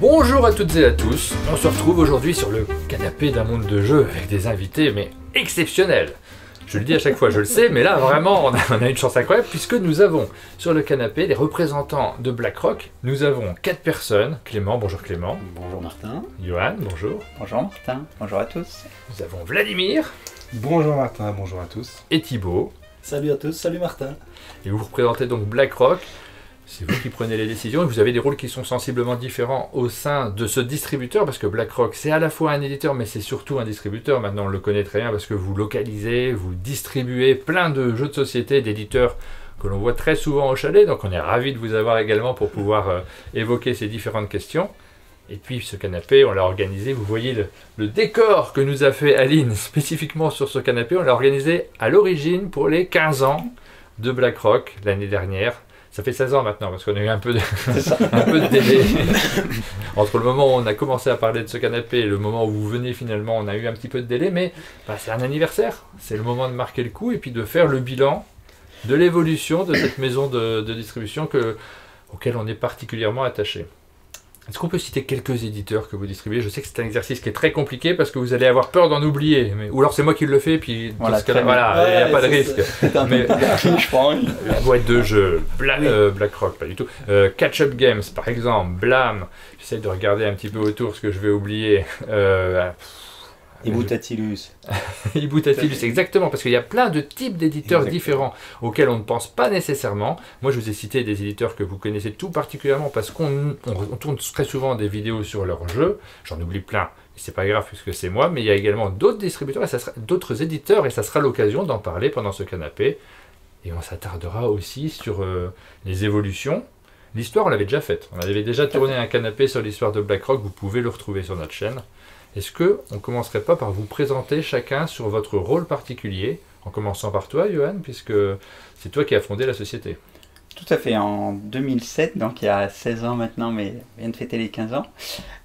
Bonjour à toutes et à tous, on se retrouve aujourd'hui sur le canapé d'un monde de jeux avec des invités mais exceptionnels. Je le dis à chaque fois, je le sais, mais là vraiment on a une chance incroyable puisque nous avons sur le canapé les représentants de BlackRock. Nous avons 4 personnes. Clément, bonjour Clément. Bonjour Martin. Johan, bonjour. Bonjour Martin, bonjour à tous. Nous avons Vladimir. Bonjour Martin, bonjour à tous. Et Thibaut. Salut à tous, salut Martin. Et vous représentez donc BlackRock. C'est vous qui prenez les décisions et vous avez des rôles qui sont sensiblement différents au sein de ce distributeur parce que BlackRock c'est à la fois un éditeur mais c'est surtout un distributeur. Maintenant on le connaît très bien parce que vous localisez, vous distribuez plein de jeux de société d'éditeurs que l'on voit très souvent au chalet. Donc on est ravis de vous avoir également pour pouvoir évoquer ces différentes questions. Et puis ce canapé, on l'a organisé, vous voyez le décor que nous a fait Aline spécifiquement sur ce canapé, on l'a organisé à l'origine pour les 15 ans de BlackRock l'année dernière. Ça fait 16 ans maintenant, parce qu'on a eu un peu de délai. Entre le moment où on a commencé à parler de ce canapé et le moment où vous venez finalement, on a eu un petit peu de délai, mais c'est un anniversaire. C'est le moment de marquer le coup et puis de faire le bilan de l'évolution de cette maison de distribution auquel on est particulièrement attaché. Est-ce qu'on peut citer quelques éditeurs que vous distribuez? Je sais que c'est un exercice qui est très compliqué parce que vous allez avoir peur d'en oublier. Ou alors c'est moi qui le fais, puis dans ce cas-là, voilà, il n'y a pas de risque. Mais la boîte de jeu, BlackRock, pas du tout. Catch-up Games, par exemple, Blam. J'essaie de regarder un petit peu autour ce que je vais oublier. Ibutatilus. Ibutatilus, exactement, parce qu'il y a plein de types d'éditeurs différents auxquels on ne pense pas nécessairement. Moi, je vous ai cité des éditeurs que vous connaissez tout particulièrement parce qu'on tourne très souvent des vidéos sur leurs jeux. J'en oublie plein, et c'est pas grave puisque c'est moi, mais il y a également d'autres distributeurs et d'autres éditeurs, et ça sera l'occasion d'en parler pendant ce canapé. Et on s'attardera aussi sur les évolutions. L'histoire, on l'avait déjà faite. On avait déjà tourné un canapé sur l'histoire de BlackRock, vous pouvez le retrouver sur notre chaîne. Est-ce qu'on ne commencerait pas par vous présenter chacun sur votre rôle particulier, en commençant par toi, Johan, puisque c'est toi qui as fondé la société? Tout à fait, en 2007, donc il y a 16 ans maintenant, mais on vient de fêter les 15 ans.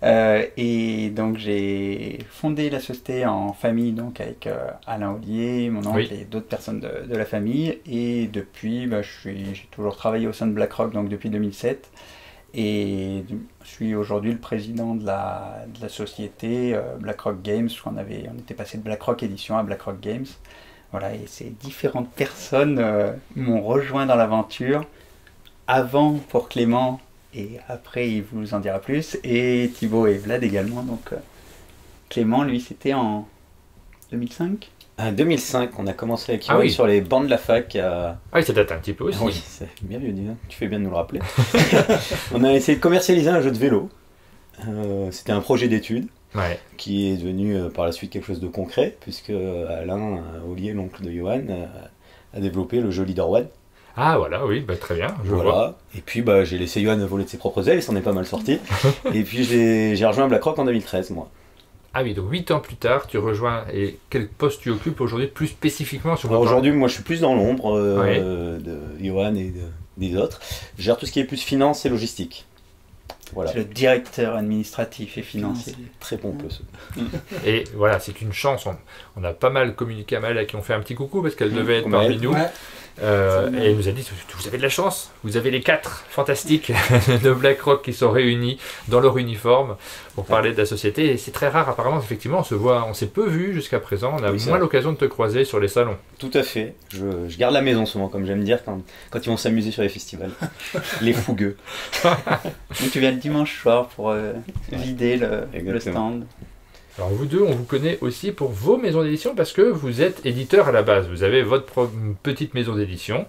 Et donc j'ai fondé la société en famille, donc avec Alain Ollier, mon oncle et d'autres personnes de la famille. Et depuis, j'ai toujours travaillé au sein de BlackRock, donc depuis 2007. Et je suis aujourd'hui le président de la société BlackRock Games, parce on était passé de BlackRock Édition à BlackRock Games. Voilà, et ces différentes personnes m'ont rejoint dans l'aventure, avant pour Clément, et après il vous en dira plus, et Thibaut et Vlad également. Donc Clément, lui, c'était en 2005 ? En 2005, on a commencé avec Yoann sur les bancs de la fac. Ah oui, ça date un petit peu aussi. Oui, c'est bien vieux, tu fais bien de nous le rappeler. On a essayé de commercialiser un jeu de vélo. C'était un projet d'étude qui est devenu par la suite quelque chose de concret, puisque Alain Ollier, l'oncle de Yoann, a développé le jeu Leader One. Ah voilà, oui, très bien, je vois. Et puis j'ai laissé Yoann voler de ses propres ailes, il s'en est pas mal sorti. Et puis j'ai rejoint BlackRock en 2013, moi. Ah oui, donc 8 ans plus tard, tu rejoins, et quel poste tu occupes aujourd'hui plus spécifiquement sur votre... Aujourd'hui, moi je suis plus dans l'ombre de Yoann et des autres. Je gère tout ce qui est plus finance et logistique. Voilà. C'est le directeur administratif et financier. Très pompeux. Et voilà, c'est une chance. On a pas mal communiqué à Maëlle à qui on fait un petit coucou parce qu'elle devait être parmi nous. Et elle nous a dit, vous avez de la chance, vous avez les 4 fantastiques de BlackRock qui sont réunis dans leur uniforme pour parler de la société. Et c'est très rare apparemment, effectivement, on s'est peu vu jusqu'à présent, on a moins l'occasion de te croiser sur les salons. Tout à fait, je garde la maison souvent, comme j'aime dire, quand ils vont s'amuser sur les festivals. Les fougueux. Donc tu viens le dimanche soir pour vider le stand. Alors vous deux, on vous connaît aussi pour vos maisons d'édition parce que vous êtes éditeur à la base. Vous avez votre petite maison d'édition.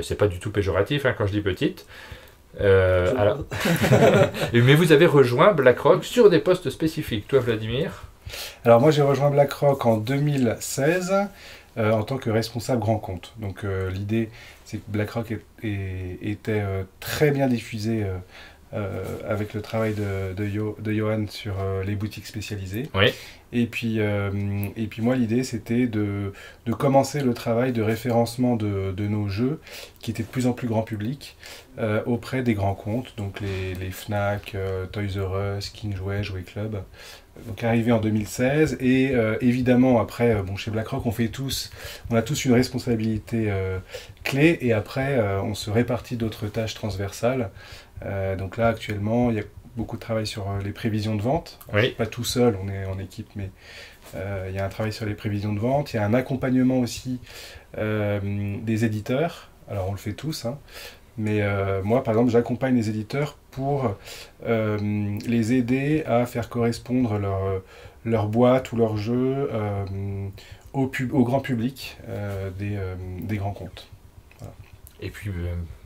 C'est pas du tout péjoratif quand je dis petite. Mais vous avez rejoint BlackRock sur des postes spécifiques. Toi, Vladimir? Alors moi, j'ai rejoint BlackRock en 2016 en tant que responsable grand compte. Donc l'idée, c'est que BlackRock était très bien diffusé avec le travail de Johan sur les boutiques spécialisées. Oui. Et puis moi, l'idée, c'était de commencer le travail de référencement de nos jeux, qui étaient de plus en plus grand public, auprès des grands comptes, donc les Fnac, Toys R Us, King Jouet, Jouet Club. Donc arrivé en 2016, et évidemment, après, chez BlackRock, on a tous une responsabilité clé, et après, on se répartit d'autres tâches transversales. Donc là, actuellement, il y a beaucoup de travail sur les prévisions de vente. Oui. Je suis pas tout seul, on est en équipe, mais il y a un travail sur les prévisions de vente. Il y a un accompagnement aussi des éditeurs. Alors on le fait tous, hein. Mais moi, par exemple, j'accompagne les éditeurs pour les aider à faire correspondre leur boîte ou leur jeu au grand public des grands comptes. Voilà. Et puis,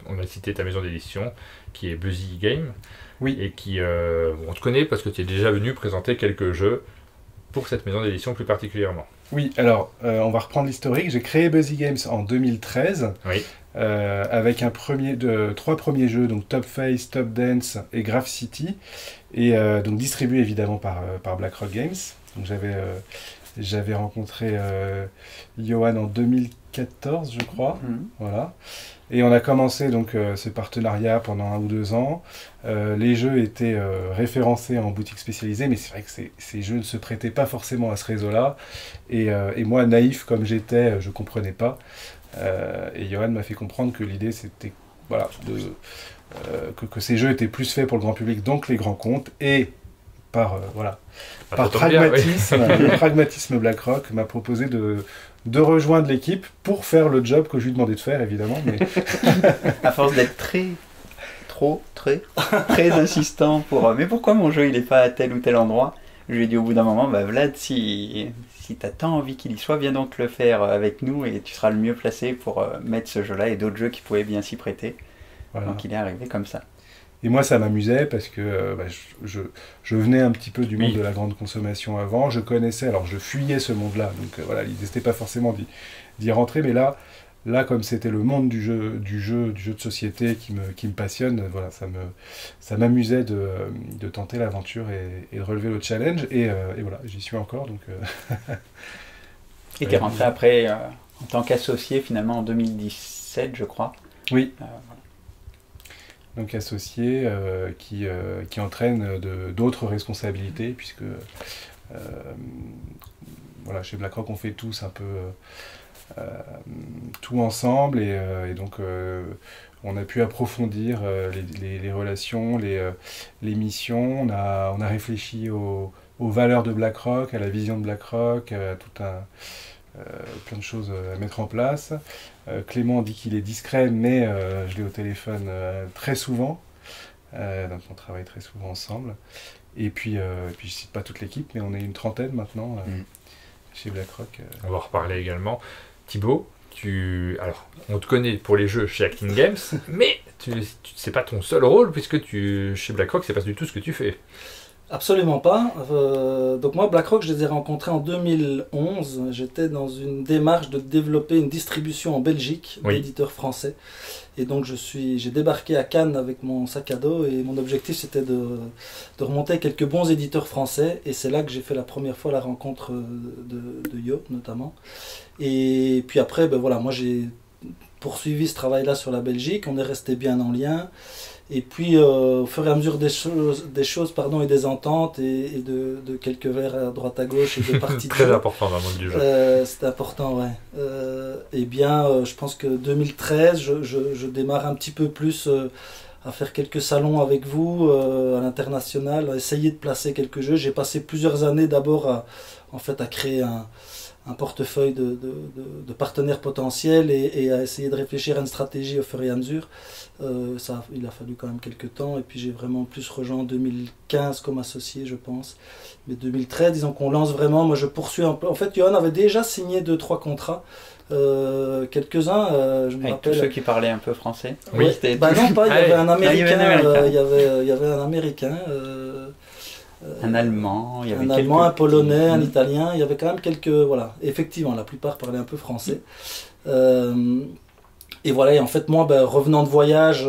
on a cité ta maison d'édition, qui est Buzzy Game. Oui. Et qui, on te connaît parce que tu es déjà venu présenter quelques jeux pour cette maison d'édition plus particulièrement. Oui, alors, on va reprendre l'historique. J'ai créé Buzzy Games en 2013. Oui. Avec trois premiers jeux, donc Top Face, Top Dance et Graph City, et donc distribué évidemment par BlackRock Games. Donc j'avais rencontré Johan en 2014, je crois. Voilà. Et on a commencé donc ce partenariat pendant 1 ou 2 ans. Les jeux étaient référencés en boutique spécialisée, mais c'est vrai que ces jeux ne se prêtaient pas forcément à ce réseau-là. Et moi, naïf comme j'étais, je ne comprenais pas. Et Johan m'a fait comprendre que l'idée c'était voilà, que ces jeux étaient plus faits pour le grand public, donc les grands comptes, et par pragmatisme, le pragmatisme BlackRock m'a proposé de rejoindre l'équipe pour faire le job que je lui demandais de faire, évidemment. Mais à force d'être très insistant pour mais pourquoi mon jeu il est pas à tel ou tel endroit, je lui ai dit au bout d'un moment, bah Vlad, si tu as tant envie qu'il y soit, viens donc le faire avec nous et tu seras le mieux placé pour mettre ce jeu-là et d'autres jeux qui pouvaient bien s'y prêter. Voilà. Donc il est arrivé comme ça. Et moi ça m'amusait parce que je venais un petit peu du monde de la grande consommation avant, je connaissais, alors je fuyais ce monde-là, donc voilà, l'idée c'était pas forcément d'y rentrer, mais là comme c'était le monde du jeu de société qui me passionne, voilà, ça m'amusait de tenter l'aventure et de relever le challenge, et voilà, j'y suis encore. Donc, Et tu es rentré après en tant qu'associé finalement en 2017, je crois. Oui. Voilà. Donc associé qui entraîne d'autres responsabilités, puisque voilà, chez BlackRock on fait tous un peu tout ensemble, et donc on a pu approfondir les relations, les missions, on a réfléchi aux valeurs de BlackRock, à la vision de BlackRock, à tout plein de choses à mettre en place. Clément dit qu'il est discret, mais je l'ai au téléphone très souvent, donc on travaille très souvent ensemble. Et puis je cite pas toute l'équipe, mais on est une trentaine maintenant chez BlackRock. On va en reparler également. Thibaut, alors, on te connaît pour les jeux chez Acting Games, mais c'est pas ton seul rôle, puisque chez BlackRock, c'est pas du tout ce que tu fais. Absolument pas. Donc moi, BlackRock, je les ai rencontrés en 2011. J'étais dans une démarche de développer une distribution en Belgique d'éditeurs français. Et donc j'ai débarqué à Cannes avec mon sac à dos, et mon objectif c'était de remonter quelques bons éditeurs français. Et c'est là que j'ai fait la première fois la rencontre de Yo notamment. Et puis après, voilà, moi j'ai poursuivi ce travail-là sur la Belgique. On est resté bien en lien. Et puis, au fur et à mesure des choses et des ententes, et de quelques verres à droite à gauche et de parties de Très jeu. important dans le monde du jeu. C'est important, ouais. Eh bien, je pense que 2013, je démarre un petit peu plus à faire quelques salons avec vous à l'international, à essayer de placer quelques jeux. J'ai passé plusieurs années d'abord à créer un portefeuille de partenaires potentiels et à essayer de réfléchir à une stratégie au fur et à mesure. Il a fallu quand même quelques temps, et puis j'ai vraiment plus rejoint en 2015 comme associé, je pense. Mais 2013, disons qu'on lance vraiment, moi je poursuis un peu. En fait, Johan avait déjà signé 2-3 contrats, quelques-uns, je me avec rappelle. Tous ceux qui parlaient un peu français. Oui, non, pas, il y avait un Américain, il y avait un Américain. Un Allemand, il y avait un Polonais, un Italien, il y avait quand même quelques... Voilà, effectivement, la plupart parlaient un peu français. Et voilà, et en fait, moi, revenant de voyage...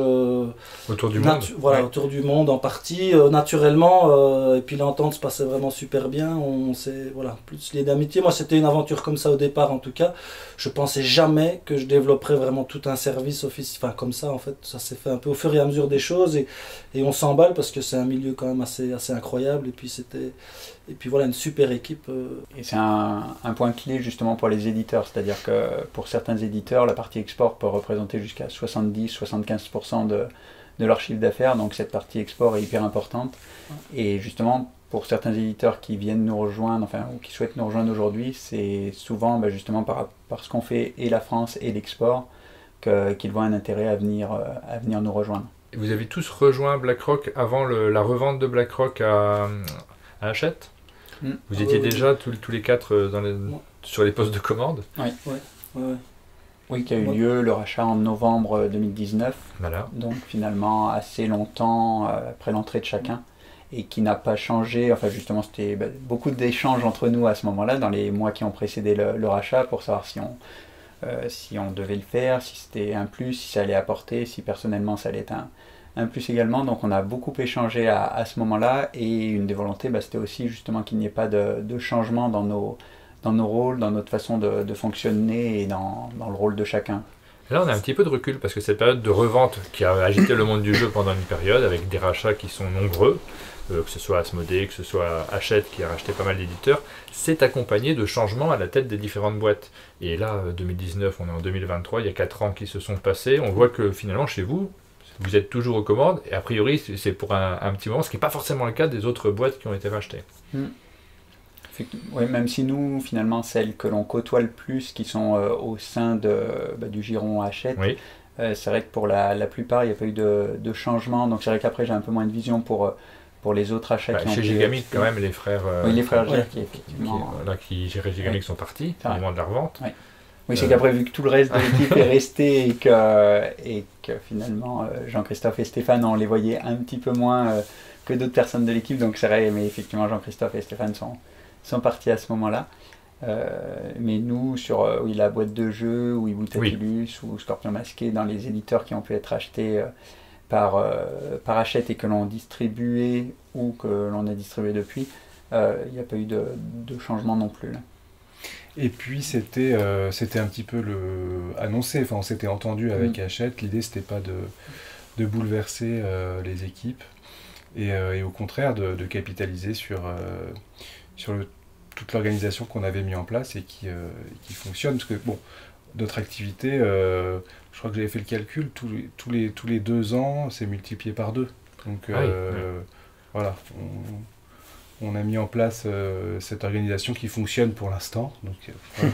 autour du monde. Voilà, autour du monde en partie, naturellement, et puis l'entente se passait vraiment super bien. On s'est, voilà, plus liés d'amitié. Moi, c'était une aventure comme ça au départ, en tout cas. Je pensais jamais que je développerais vraiment tout un service comme ça, en fait. Ça s'est fait un peu au fur et à mesure des choses, et on s'emballe parce que c'est un milieu quand même assez incroyable, et puis voilà, une super équipe. Et c'est un point clé justement pour les éditeurs, c'est-à-dire que pour certains éditeurs, la partie export peut représenter jusqu'à 70-75% leur chiffre d'affaires. Donc cette partie export est hyper importante. Et justement, pour certains éditeurs qui viennent nous rejoindre, enfin, ou qui souhaitent nous rejoindre aujourd'hui, c'est souvent justement par ce qu'on fait et la France et l'export qu'ils voient un intérêt à venir nous rejoindre. Vous avez tous rejoint BlackRock avant la revente de BlackRock à Hachette. Vous étiez déjà tous les quatre sur les postes de commande. Oui, qui a eu lieu le rachat en novembre 2019. Voilà. Donc finalement assez longtemps après l'entrée de chacun. Et qui n'a pas changé. Enfin justement, c'était beaucoup d'échanges entre nous à ce moment-là, dans les mois qui ont précédé le rachat, pour savoir si on devait le faire, si c'était un plus, si ça allait apporter, si personnellement ça allait être un plus également. Donc on a beaucoup échangé à ce moment-là, et une des volontés, c'était aussi justement qu'il n'y ait pas de changement dans nos rôles, dans notre façon de fonctionner et dans le rôle de chacun. Là, on a un petit peu de recul parce que cette période de revente qui a agité le monde du jeu pendant une période, avec des rachats qui sont nombreux, que ce soit Asmodée, que ce soit Hachette qui a racheté pas mal d'éditeurs, s'est accompagné de changements à la tête des différentes boîtes. Et là, 2019, on est en 2023, il y a 4 ans qui se sont passés, on voit que finalement chez vous, vous êtes toujours aux commandes, et a priori c'est pour un petit moment, ce qui n'est pas forcément le cas des autres boîtes qui ont été rachetées. Oui, même si nous, finalement, celles que l'on côtoie le plus, qui sont au sein du giron Hachette, oui. C'est vrai que pour la plupart, il n'y a pas eu de changement. Donc c'est vrai qu'après, j'ai un peu moins de vision pour les autres achats qui ont chez Gigamic, quand même, les frères oui, les frères Gère qui géraient Gigamic sont partis au moment de la revente. Oui, c'est qu'après, vu que tout le reste de l'équipe est resté et que finalement, Jean-Christophe et Stéphane, on les voyait un petit peu moins que d'autres personnes de l'équipe. Donc c'est vrai, mais effectivement, Jean-Christophe et Stéphane sont partis à ce moment-là. Mais nous, sur la boîte de jeux, ou Iboutatulus, ou Scorpion Masqué, dans les éditeurs qui ont pu être achetés par Hachette et que l'on distribuait ou que l'on a distribué depuis, il n'y a pas eu de changement non plus. Là. Et puis c'était un petit peu annoncé, enfin on s'était entendu avec Hachette, l'idée c'était pas de bouleverser les équipes et au contraire de capitaliser sur toute l'organisation qu'on avait mis en place et qui fonctionne, parce que bon, notre activité, je crois que j'avais fait le calcul, tous les 2 ans, c'est multiplié par 2. Donc voilà, on a mis en place cette organisation qui fonctionne pour l'instant. Voilà.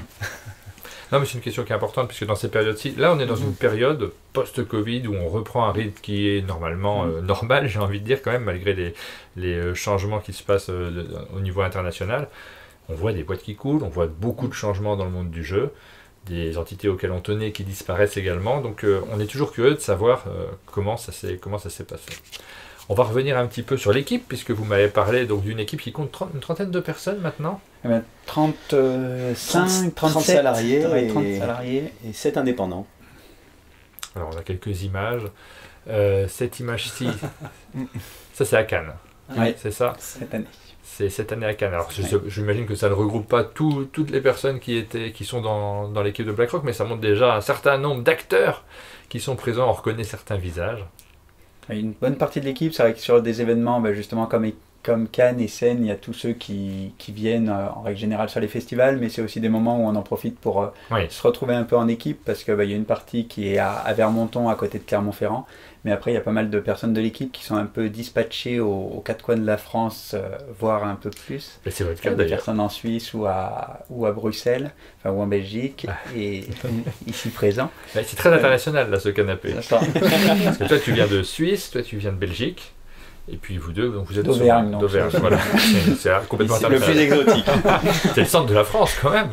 Non, mais c'est une question qui est importante, puisque dans ces périodes-ci, là on est dans une période post-Covid où on reprend un rythme qui est normalement normal, j'ai envie de dire quand même, malgré les changements qui se passent au niveau international. On voit des boîtes qui coulent, on voit beaucoup de changements dans le monde du jeu, des entités auxquelles on tenait qui disparaissent également, donc on est toujours curieux de savoir comment ça s'est passé. On va revenir un petit peu sur l'équipe, puisque vous m'avez parlé d'une équipe qui compte une trentaine de personnes maintenant. 30 salariés, 30 salariés et 7 indépendants. Alors on a quelques images. Cette image-ci, ça c'est à Cannes, c'est ça ? Cette année. C'est cette année à Cannes. Alors j'imagine que ça ne regroupe pas toutes les personnes qui sont dans l'équipe de BlackRock, mais ça montre déjà un certain nombre d'acteurs qui sont présents, on reconnaît certains visages. Une bonne partie de l'équipe, c'est vrai que sur des événements, justement comme Cannes et Seine, il y a tous ceux qui viennent en règle générale sur les festivals, mais c'est aussi des moments où on en profite pour se retrouver un peu en équipe, parce qu'il y a une partie qui est à Vermonton, à côté de Clermont-Ferrand, mais après il y a pas mal de personnes de l'équipe qui sont un peu dispatchées aux 4 coins de la France, voire un peu plus. Et c'est votre cas, des personnes en Suisse ou à Bruxelles, ou en Belgique, et ici présent. C'est très international là, ce canapé. Parce que toi tu viens de Suisse, toi tu viens de Belgique. Et puis vous deux, donc vous êtes d'Auvergne. Voilà. C'est complètement international. C'est le plus exotique. C'est le centre de la France quand même.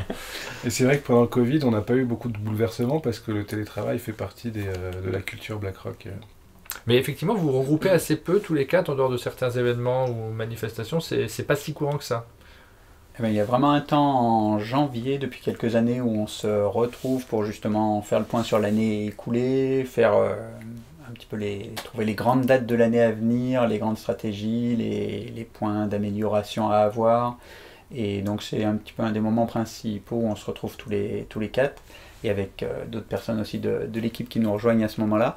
Et c'est vrai que pendant le Covid, on n'a pas eu beaucoup de bouleversements parce que le télétravail fait partie de la culture BlackRock. Mais effectivement, vous regroupez assez peu tous les 4 en dehors de certains événements ou manifestations. C'est pas si courant que ça. Il y a vraiment un temps en janvier, depuis quelques années, où on se retrouve pour justement faire le point sur l'année écoulée, faire un petit peu trouver les grandes dates de l'année à venir, les grandes stratégies, les points d'amélioration à avoir. Et donc c'est un petit peu un des moments principaux où on se retrouve tous les 4, et avec d'autres personnes aussi de l'équipe qui nous rejoignent à ce moment-là.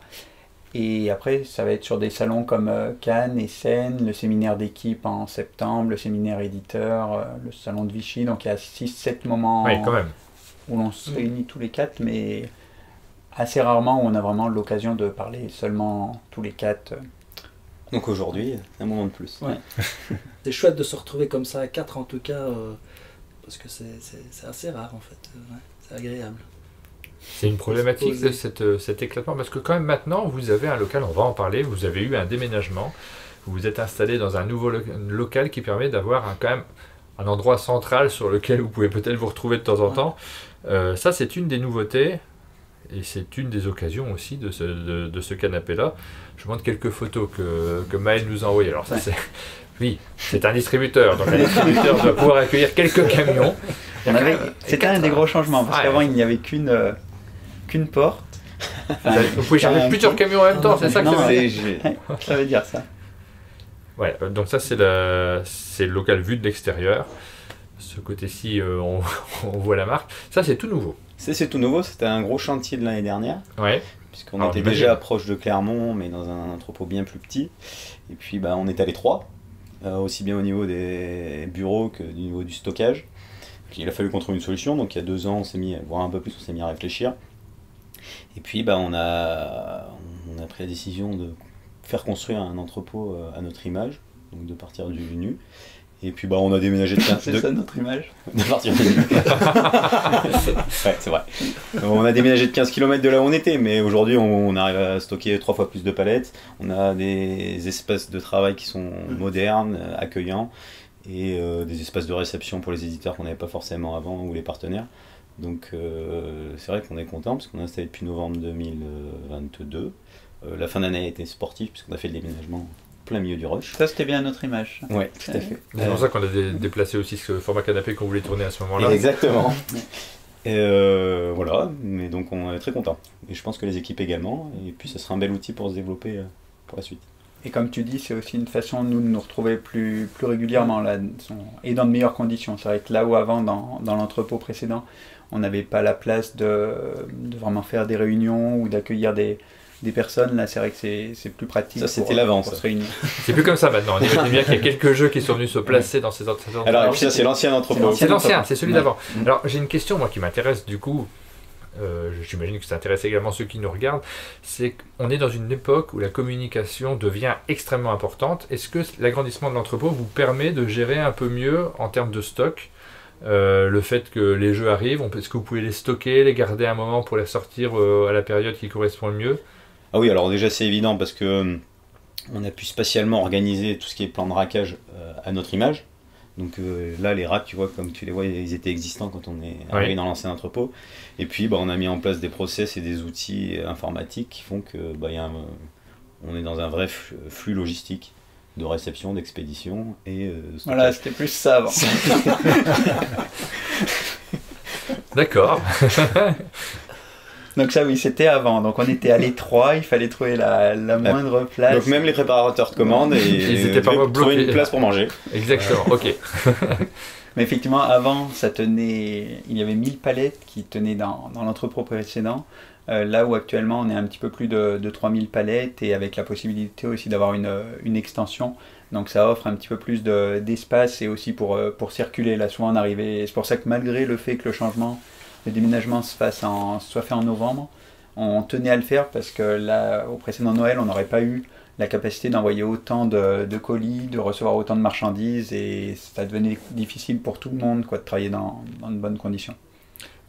Et après, ça va être sur des salons comme Cannes et Seine, le séminaire d'équipe en septembre, le séminaire éditeur, le salon de Vichy. Donc il y a 6-7 moments quand même. où l'on se réunit tous les 4, mais assez rarement où on a vraiment l'occasion de parler seulement tous les 4. Donc aujourd'hui, un moment de plus. Ouais. C'est chouette de se retrouver comme ça à 4 en tout cas, parce que c'est assez rare en fait. Ouais, c'est agréable. C'est une problématique de cet éclatement, parce que quand même maintenant, vous avez un local, on va en parler, vous avez eu un déménagement, vous vous êtes installé dans un nouveau local qui permet d'avoir quand même un endroit central sur lequel vous pouvez peut-être vous retrouver de temps en temps. Ça, c'est une des nouveautés, et c'est une des occasions aussi de ce canapé-là. Je vous montre quelques photos que Maël nous a envoyées. Alors ça, oui, c'est un distributeur, donc un distributeur doit pouvoir accueillir quelques camions. C'était un des gros changements, parce qu'avant, il n'y avait qu'une porte. Enfin, vous pouvez charger plusieurs camions en même temps, c'est ça que ça veut dire ça. Ouais, donc ça c'est le local vu de l'extérieur. Ce côté-ci, on voit la marque. Ça c'est tout nouveau. C'est tout nouveau, c'était un gros chantier de l'année dernière. Ouais. Puisqu'on était déjà proche de Clermont, mais dans un entrepôt bien plus petit. Et puis on est à l'étroit, aussi bien au niveau des bureaux que du niveau du stockage. Il a fallu qu'on trouve une solution, donc il y a 2 ans, on s'est mis, voire un peu plus, on s'est mis à réfléchir. Et puis on a pris la décision de faire construire un entrepôt à notre image, donc de partir du nu. Et puis on a déménagé de 15 C'est ça notre image. De partir du nu. Ouais, c'est vrai. On a déménagé de 15 km de là où on était, mais aujourd'hui on arrive à stocker 3 fois plus de palettes. On a des espaces de travail qui sont modernes, accueillants, et des espaces de réception pour les éditeurs qu'on n'avait pas forcément avant, ou les partenaires. Donc c'est vrai qu'on est content parce qu'on a installé depuis novembre 2022. La fin d'année a été sportive puisqu'on a fait le déménagement plein milieu du rush. Ça c'était bien notre image. Oui, tout à fait. C'est pour ça qu'on a déplacé aussi ce format canapé qu'on voulait tourner à ce moment-là. Exactement. Et voilà, mais donc on est très content. Et je pense que les équipes également. Et puis ça sera un bel outil pour se développer pour la suite. Et comme tu dis, c'est aussi une façon nous de nous retrouver plus régulièrement là, et dans de meilleures conditions. C'est vrai que là où avant, dans l'entrepôt précédent, on n'avait pas la place de vraiment faire des réunions ou d'accueillir des personnes. Là, c'est vrai que c'est plus pratique. Ça, c'était l'avance. Pour se réunir. C'est plus comme ça maintenant. On imagine bien qu'il y a quelques jeux qui sont venus se placer dans ces entrepôts. Alors, et puis ça, c'est l'ancien entrepôt. C'est l'ancien, c'est celui d'avant. Alors, j'ai une question, moi, qui m'intéresse du coup. J'imagine que ça intéresse également ceux qui nous regardent, c'est qu'on est dans une époque où la communication devient extrêmement importante. Est-ce que l'agrandissement de l'entrepôt vous permet de gérer un peu mieux en termes de stock le fait que les jeux arrivent, est-ce que vous pouvez les stocker, les garder un moment pour les sortir à la période qui correspond le mieux? Ah oui, alors déjà c'est évident parce que on a pu spatialement organiser tout ce qui est plan de rackage à notre image. Donc là, les racks, tu vois, comme tu les vois, ils étaient existants quand on est arrivé dans l'ancien entrepôt. Et puis, on a mis en place des process et des outils informatiques qui font que on est dans un vrai flux logistique de réception, d'expédition et de stockage. Voilà, c'était plus ça avant. D'accord. Donc ça oui, c'était avant. Donc on était à l'étroit, il fallait trouver la moindre place. Donc même les préparateurs de commandes ils étaient pas trouver une place pour manger. Exactement, ok. Mais effectivement, avant, ça tenait, il y avait 1000 palettes qui tenaient dans l'entrepôt précédent. Là où actuellement, on est un petit peu plus de 3000 palettes et avec la possibilité aussi d'avoir une extension. Donc ça offre un petit peu plus d'espace et aussi pour circuler. Là, souvent, on arrivait. C'est pour ça que malgré le fait que le déménagement soit fait en novembre, on tenait à le faire parce que là, au précédent Noël, on n'aurait pas eu la capacité d'envoyer autant de colis, de recevoir autant de marchandises et ça devenait difficile pour tout le monde de travailler dans de bonnes conditions.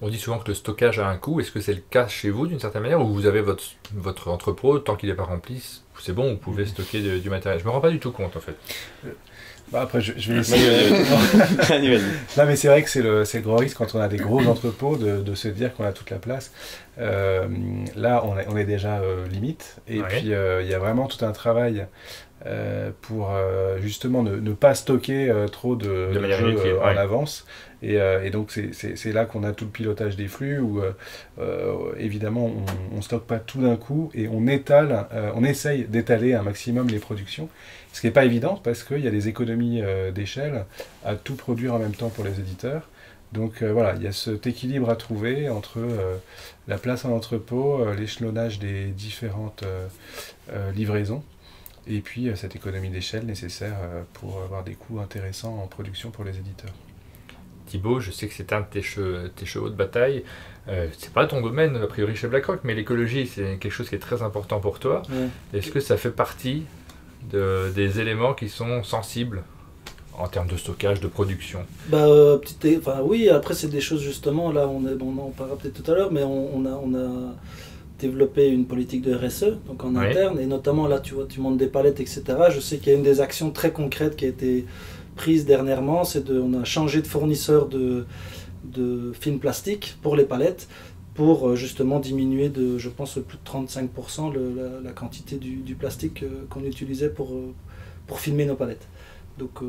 On dit souvent que le stockage a un coût. Est-ce que c'est le cas chez vous d'une certaine manière, ou vous avez votre entrepôt, tant qu'il n'est pas rempli, c'est bon, vous pouvez stocker du matériel? Je ne me rends pas du tout compte en fait. Après, je vais essayer. Non, mais c'est vrai que c'est le gros risque quand on a des gros entrepôts de se dire qu'on a toute la place. Là, on est déjà limite. Et puis, il y a vraiment tout un travail pour justement ne pas stocker trop de jeux en avance. Et donc, c'est là qu'on a tout le pilotage des flux où, évidemment, on ne stocke pas tout d'un coup et on essaye d'étaler un maximum les productions. Ce qui n'est pas évident parce qu'il y a des économies d'échelle à tout produire en même temps pour les éditeurs. Donc voilà, il y a cet équilibre à trouver entre la place en entrepôt, l'échelonnage des différentes livraisons et puis cette économie d'échelle nécessaire pour avoir des coûts intéressants en production pour les éditeurs. Thibaut, je sais que c'est un de tes chevaux de bataille. C'est pas ton domaine, a priori, chez BlackRock, mais l'écologie, c'est quelque chose qui est très important pour toi. Est-ce que ça fait partie des éléments qui sont sensibles en termes de stockage, de production? Oui, après c'est des choses justement, là on en parlera peut-être tout à l'heure, mais on a développé une politique de RSE, donc en interne, et notamment là tu vois, tu montes des palettes, etc. Je sais qu'il y a une des actions très concrètes qui a été prise dernièrement, on a changé de fournisseur de film plastique pour les palettes, pour justement diminuer de, je pense, plus de 35% la quantité du plastique qu'on utilisait pour filmer nos palettes. Donc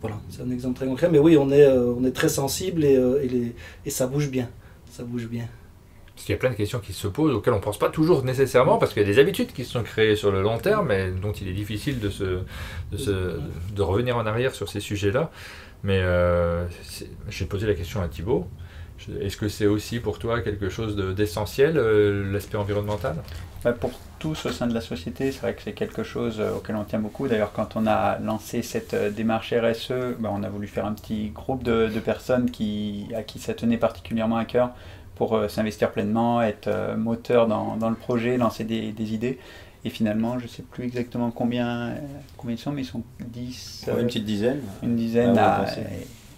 voilà, c'est un exemple très concret. Mais oui, on est très sensible et ça bouge bien. Ça bouge bien. Parce qu'il y a plein de questions qui se posent, auxquelles on ne pense pas toujours nécessairement, parce qu'il y a des habitudes qui se sont créées sur le long terme, et dont il est difficile de revenir en arrière sur ces sujets-là. Mais j'ai posé la question à Thibaut. Est-ce que c'est aussi pour toi quelque chose d'essentiel, l'aspect environnemental? Pour tous au sein de la société, c'est vrai que c'est quelque chose auquel on tient beaucoup. D'ailleurs, quand on a lancé cette démarche RSE, on a voulu faire un petit groupe de personnes à qui ça tenait particulièrement à cœur pour s'investir pleinement, être moteur dans le projet, lancer des idées. Et finalement, je ne sais plus exactement combien ils sont, mais ils sont 10. Une petite dizaine. Une dizaine,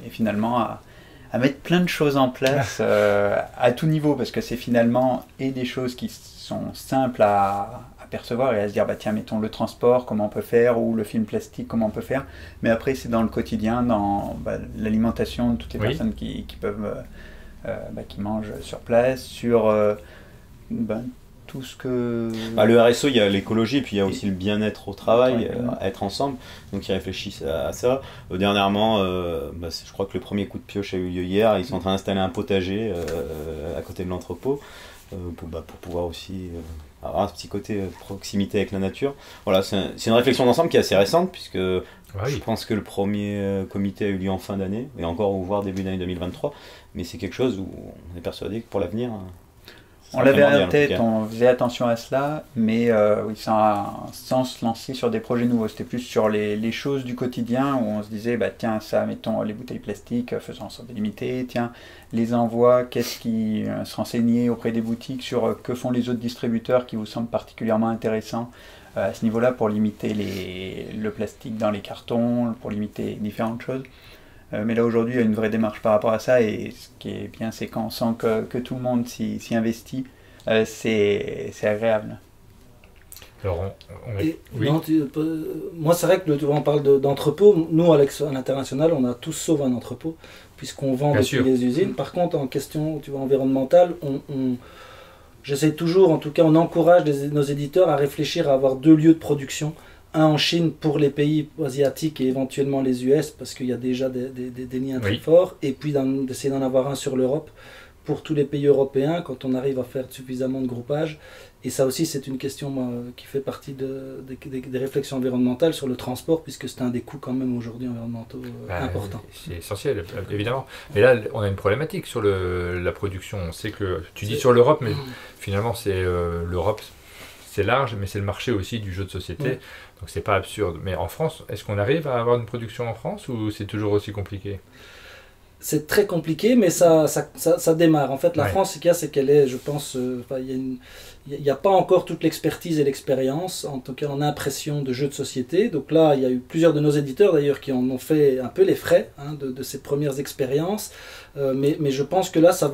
et finalement à mettre plein de choses en place à tout niveau, parce que c'est finalement des choses qui sont simples à percevoir et à se dire, tiens, mettons le transport, comment on peut faire, ou le film plastique, comment on peut faire. Mais après, c'est dans le quotidien, dans l'alimentation de toutes les personnes qui peuvent, qui mangent sur place, sur tout ce que... le RSE, il y a l'écologie, puis il y a aussi le bien-être au travail, être ensemble, donc ils réfléchissent à ça. Dernièrement, je crois que le premier coup de pioche a eu lieu hier, ils sont en train d'installer un potager à côté de l'entrepôt, pour pouvoir aussi avoir ce petit côté proximité avec la nature. Voilà, c'est une réflexion d'ensemble qui est assez récente, puisque je pense que le premier comité a eu lieu en fin d'année, et encore voire début d'année 2023, mais c'est quelque chose où on est persuadé que pour l'avenir... On l'avait en tête, on faisait attention à cela, mais sans se lancer sur des projets nouveaux. C'était plus sur les choses du quotidien où on se disait, tiens, ça, mettons les bouteilles plastiques, faisons en sorte de limiter, tiens, les envois, se renseigner auprès des boutiques sur que font les autres distributeurs qui vous semblent particulièrement intéressants à ce niveau-là pour limiter le plastique dans les cartons, pour limiter différentes choses. Mais là aujourd'hui il y a une vraie démarche par rapport à ça, et ce qui est bien c'est quand on sent que tout le monde s'y investit, c'est agréable. Alors moi c'est vrai que on parle d'entrepôt, nous à l'international on a tous sauf un entrepôt puisqu'on vend depuis les usines. Par contre en question environnementale, j'essaie toujours, en tout cas on encourage nos éditeurs à réfléchir à avoir 2 lieux de production. Un en Chine pour les pays asiatiques et éventuellement les US, parce qu'il y a déjà des liens très forts, et puis d'essayer d'en avoir un sur l'Europe pour tous les pays européens quand on arrive à faire suffisamment de groupage. Et ça aussi c'est une question qui fait partie des réflexions environnementales sur le transport, puisque c'est un des coûts quand même aujourd'hui environnementaux importants. C'est essentiel, évidemment. Mais là on a une problématique sur la production. On sait que tu dis sur l'Europe, mais finalement c'est l'Europe. C'est large, mais c'est le marché aussi du jeu de société, donc c'est pas absurde. Mais en France, est-ce qu'on arrive à avoir une production en France, ou c'est toujours aussi compliqué? C'est très compliqué, mais ça démarre. En fait, la France, ce qu'il y a, c'est qu'elle est, je pense, il n'y a pas encore toute l'expertise et l'expérience, en tout cas en impression de jeux de société. Donc là, il y a eu plusieurs de nos éditeurs d'ailleurs qui en ont fait un peu les frais de ces premières expériences. Mais je pense que là, ça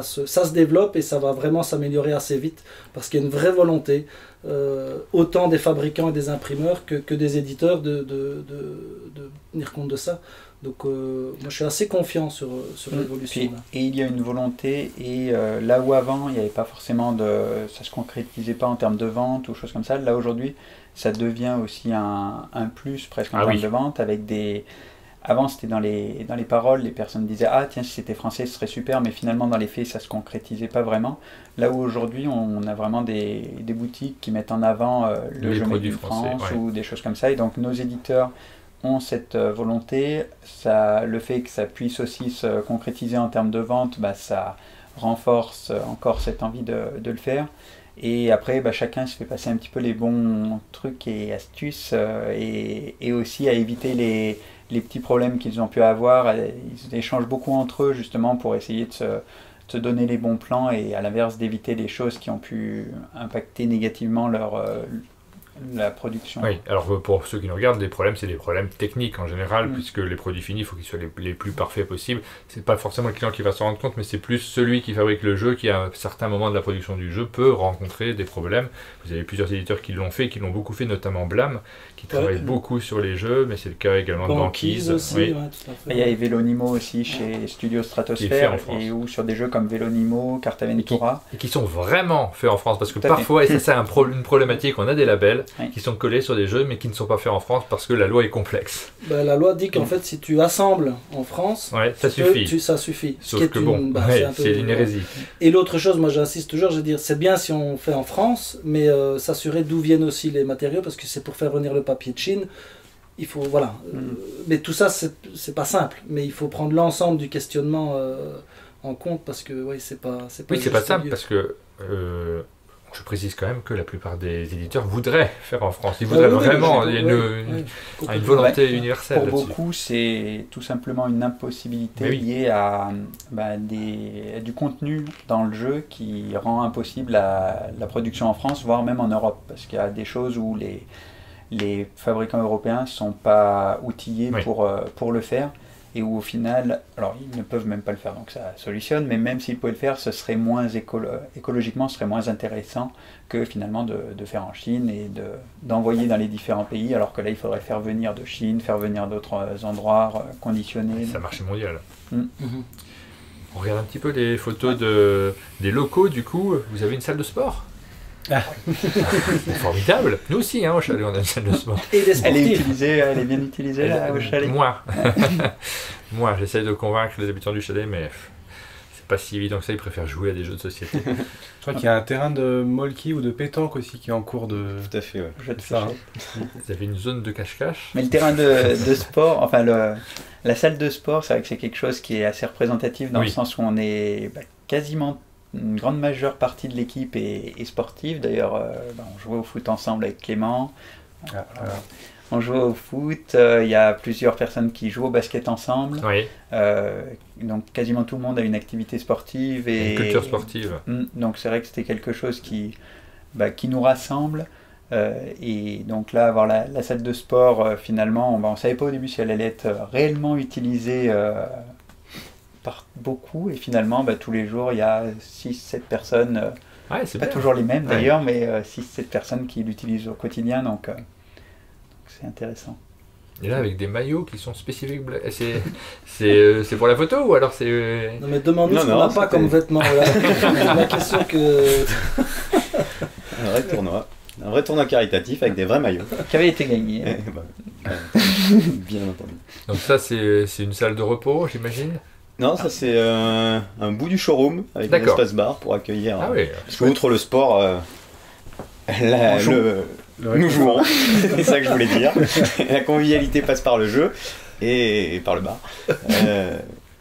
se développe et ça va vraiment s'améliorer assez vite, parce qu'il y a une vraie volonté, autant des fabricants et des imprimeurs que des éditeurs de tenir compte de ça. Donc moi je suis assez confiant sur l'évolution. Et il y a une volonté, et là où avant il n'y avait pas forcément ça se concrétisait pas en termes de vente ou choses comme ça, là aujourd'hui ça devient aussi un plus presque en termes de vente, avec Avant c'était dans les paroles, les personnes disaient tiens, si c'était français ce serait super, mais finalement dans les faits ça se concrétisait pas vraiment. Là où aujourd'hui on a vraiment des boutiques qui mettent en avant le jeu made in France ou des choses comme ça, et donc nos éditeurs ont cette volonté. Le fait que ça puisse aussi se concrétiser en termes de vente, ça renforce encore cette envie de le faire. Et après, chacun se fait passer un petit peu les bons trucs et astuces et aussi à éviter les petits problèmes qu'ils ont pu avoir. Ils échangent beaucoup entre eux justement pour essayer de se donner les bons plans et à l'inverse d'éviter les choses qui ont pu impacter négativement la production. Oui, alors pour ceux qui nous regardent, les problèmes, c'est des problèmes techniques en général, puisque les produits finis, il faut qu'ils soient les plus parfaits possibles. C'est pas forcément le client qui va s'en rendre compte, mais c'est plus celui qui fabrique le jeu qui, à un certain moment de la production du jeu, peut rencontrer des problèmes. Vous avez plusieurs éditeurs qui l'ont fait, qui l'ont beaucoup fait, notamment Blam, qui travaille beaucoup sur les jeux, mais c'est le cas également de Banquise. Aussi, oui. tout à fait. Il y a Velonimo aussi chez Studio Stratosphère, ou sur des jeux comme Velonimo, Cartaventura. Et qui sont vraiment faits en France, parce que parfois, et ça c'est une problématique, on a des labels qui sont collés sur des jeux, mais qui ne sont pas faits en France parce que la loi est complexe. La loi dit qu'en fait, si tu assembles en France, ça suffit. Ça suffit. Sauf que c'est une hérésie. Et l'autre chose, moi j'insiste toujours, je veux dire, c'est bien si on fait en France, mais s'assurer d'où viennent aussi les matériaux, parce que c'est pour faire venir le papier de Chine. Il faut, voilà. Mais tout ça, c'est pas simple. Mais il faut prendre l'ensemble du questionnement en compte, parce que c'est pas simple, parce que je précise quand même que la plupart des éditeurs voudraient faire en France. Ils voudraient vraiment. Il y a une volonté universelle. Pour beaucoup, c'est tout simplement une impossibilité liée à du contenu dans le jeu qui rend impossible la production en France, voire même en Europe. Parce qu'il y a des choses où les fabricants européens ne sont pas outillés pour le faire. Et où au final, alors ils ne peuvent même pas le faire, donc ça solutionne, mais même s'ils pouvaient le faire, ce serait moins écologiquement, ce serait moins intéressant que finalement de faire en Chine et d'envoyer dans les différents pays, alors que là il faudrait faire venir de Chine, faire venir d'autres endroits, conditionner. C'est un marché mondial. On regarde un petit peu les photos des locaux, du coup, vous avez une salle de sport ? C'est formidable. Nous aussi, au chalet, on a une salle de sport. Elle est bien utilisée là, au chalet. Moi, j'essaie de convaincre les habitants du chalet, mais c'est pas si évident que ça. Ils préfèrent jouer à des jeux de société. Je crois qu'il y a un terrain de molki ou de pétanque aussi qui est en cours de. Tout à fait, ouais. Jeu de ça. Vous avez une zone de cache-cache. Mais le terrain de sport, enfin la salle de sport, c'est vrai que c'est quelque chose qui est assez représentatif dans le sens où on est quasiment une grande majeure partie de l'équipe est sportive. D'ailleurs, on jouait au foot ensemble avec Clément. On jouait au foot. Il y a plusieurs personnes qui jouent au basket ensemble. Oui. Donc quasiment tout le monde a une activité sportive. Et une culture sportive. Donc c'est vrai que c'était quelque chose qui nous rassemble. Et donc là, avoir la salle de sport, finalement, on ne savait pas au début si elle allait être réellement utilisée par beaucoup, et finalement tous les jours il y a 6-7 personnes, c'est pas toujours les mêmes d'ailleurs, mais 6-7 personnes qui l'utilisent au quotidien, donc c'est intéressant. Et là avec des maillots qui sont spécifiques, c'est pour la photo ou alors c'est... Non mais demande-nous ce qu'on n'a pas comme vêtements, la question que... Un vrai tournoi caritatif avec des vrais maillots. Qui avait été gagné. Bien entendu. Donc ça c'est une salle de repos, j'imagine. Non, ça c'est un bout du showroom avec un espace bar pour accueillir. Parce qu'outre le sport, nous jouons, c'est ça que je voulais dire. La convivialité passe par le jeu et par le bar.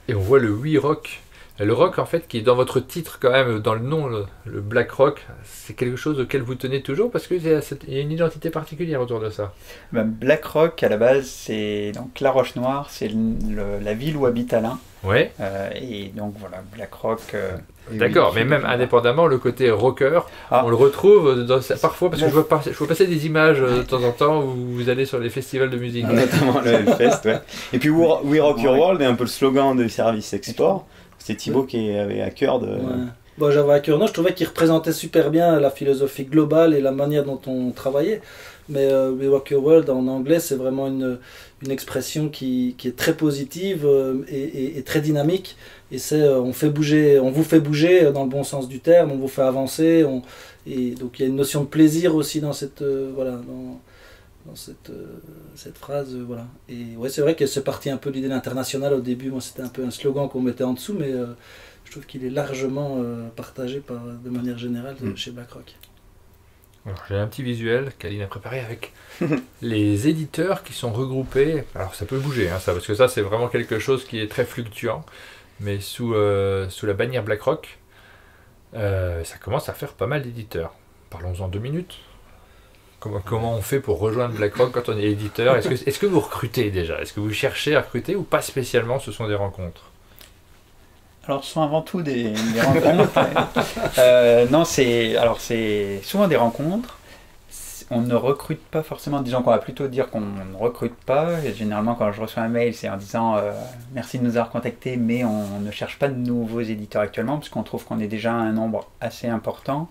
Et on voit le Wii Rock. Le rock, en fait, qui est dans votre titre quand même, dans le nom, le Black Rock, c'est quelque chose auquel vous tenez toujours parce qu'il y a une identité particulière autour de ça. Black Rock, à la base, c'est donc La Roche-Noire, c'est la ville où habite Alain. Ouais. Et donc voilà, Black Rock. D'accord, mais même indépendamment, le côté rocker, on le retrouve parfois, parce que je vois passer des images de temps en temps où vous allez sur les festivals de musique. Notamment le Hellfest, ouais. Et puis We Rock Your World est un peu le slogan du service export. C'est Thibaut qui avait à cœur de... Bon, j'avais à cœur, non, je trouvais qu'il représentait super bien la philosophie globale et la manière dont on travaillait. Mais We Rock Your World en anglais, c'est vraiment une expression qui est très positive et très dynamique. Et c'est on vous fait bouger dans le bon sens du terme, on vous fait avancer. Et donc il y a une notion de plaisir aussi dans cette dans cette phrase, voilà. Et ouais, c'est vrai que c'est parti un peu de l'idée internationale au début. Moi, c'était un peu un slogan qu'on mettait en dessous, mais je trouve qu'il est largement partagé de manière générale chez BlackRock. Alors, j'ai un petit visuel qu'Aline a préparé avec les éditeurs qui sont regroupés. Alors ça peut bouger, ça, parce que ça c'est vraiment quelque chose qui est très fluctuant, mais sous la bannière BlackRock. Ça commence à faire pas mal d'éditeurs. Parlons-en 2 minutes. Comment on fait pour rejoindre BlackRock quand on est éditeur? Est-ce que vous recrutez déjà? Est-ce que vous cherchez à recruter ou pas spécialement? Ce sont des rencontres? Alors, ce sont avant tout des rencontres. Non, c'est souvent des rencontres. On ne recrute pas forcément, disons qu'on va plutôt dire qu'on ne recrute pas. Et généralement, quand je reçois un mail, c'est en disant merci de nous avoir contactés, mais on ne cherche pas de nouveaux éditeurs actuellement, parce qu'on trouve qu'on est déjà un nombre assez important.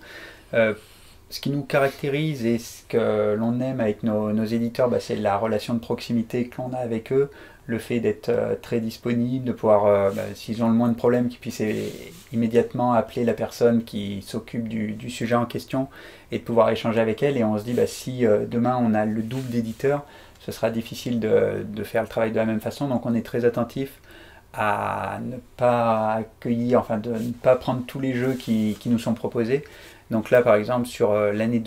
Ce qui nous caractérise et ce que l'on aime avec nos éditeurs, c'est la relation de proximité que l'on a avec eux, le fait d'être très disponible, de pouvoir, s'ils ont le moins de problèmes, qu'ils puissent immédiatement appeler la personne qui s'occupe du sujet en question et de pouvoir échanger avec elle. Et on se dit, si demain on a le double d'éditeurs, ce sera difficile de faire le travail de la même façon. Donc on est très attentif à ne pas accueillir, enfin de ne pas prendre tous les jeux qui nous sont proposés. Donc là, par exemple, sur l'année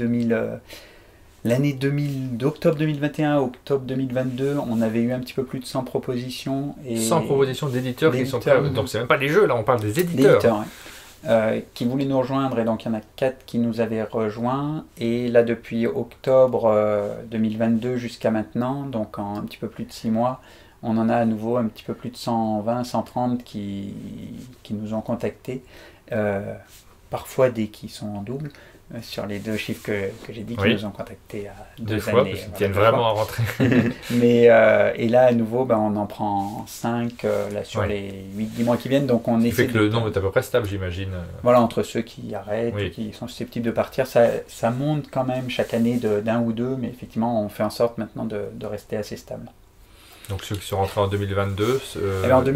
d'octobre 2021 à octobre 2022, on avait eu un petit peu plus de 100 propositions. 100 propositions d'éditeurs qui sont prêts. Donc c'est même pas des jeux, là on parle des éditeurs. Qui voulaient nous rejoindre, et donc il y en a 4 qui nous avaient rejoints. Et là, depuis octobre 2022 jusqu'à maintenant, donc en un petit peu plus de 6 mois, on en a à nouveau un petit peu plus de 120, 130 qui nous ont contactés. Parfois des qui sont en double, sur les 2 chiffres que j'ai dit, qui nous ont contactés à 2 fois, années, parce qu'ils tiennent vraiment à rentrer. Mais, et là, à nouveau, on en prend 5 là, sur les 8-10 mois qui viennent. Donc on essaie. Ça fait que le nombre est à peu près stable, j'imagine. Voilà, entre ceux qui arrêtent et qui sont susceptibles de partir, ça monte quand même chaque année d'1 ou 2, mais effectivement, on fait en sorte maintenant de rester assez stable. Donc ceux qui sont rentrés en 2022,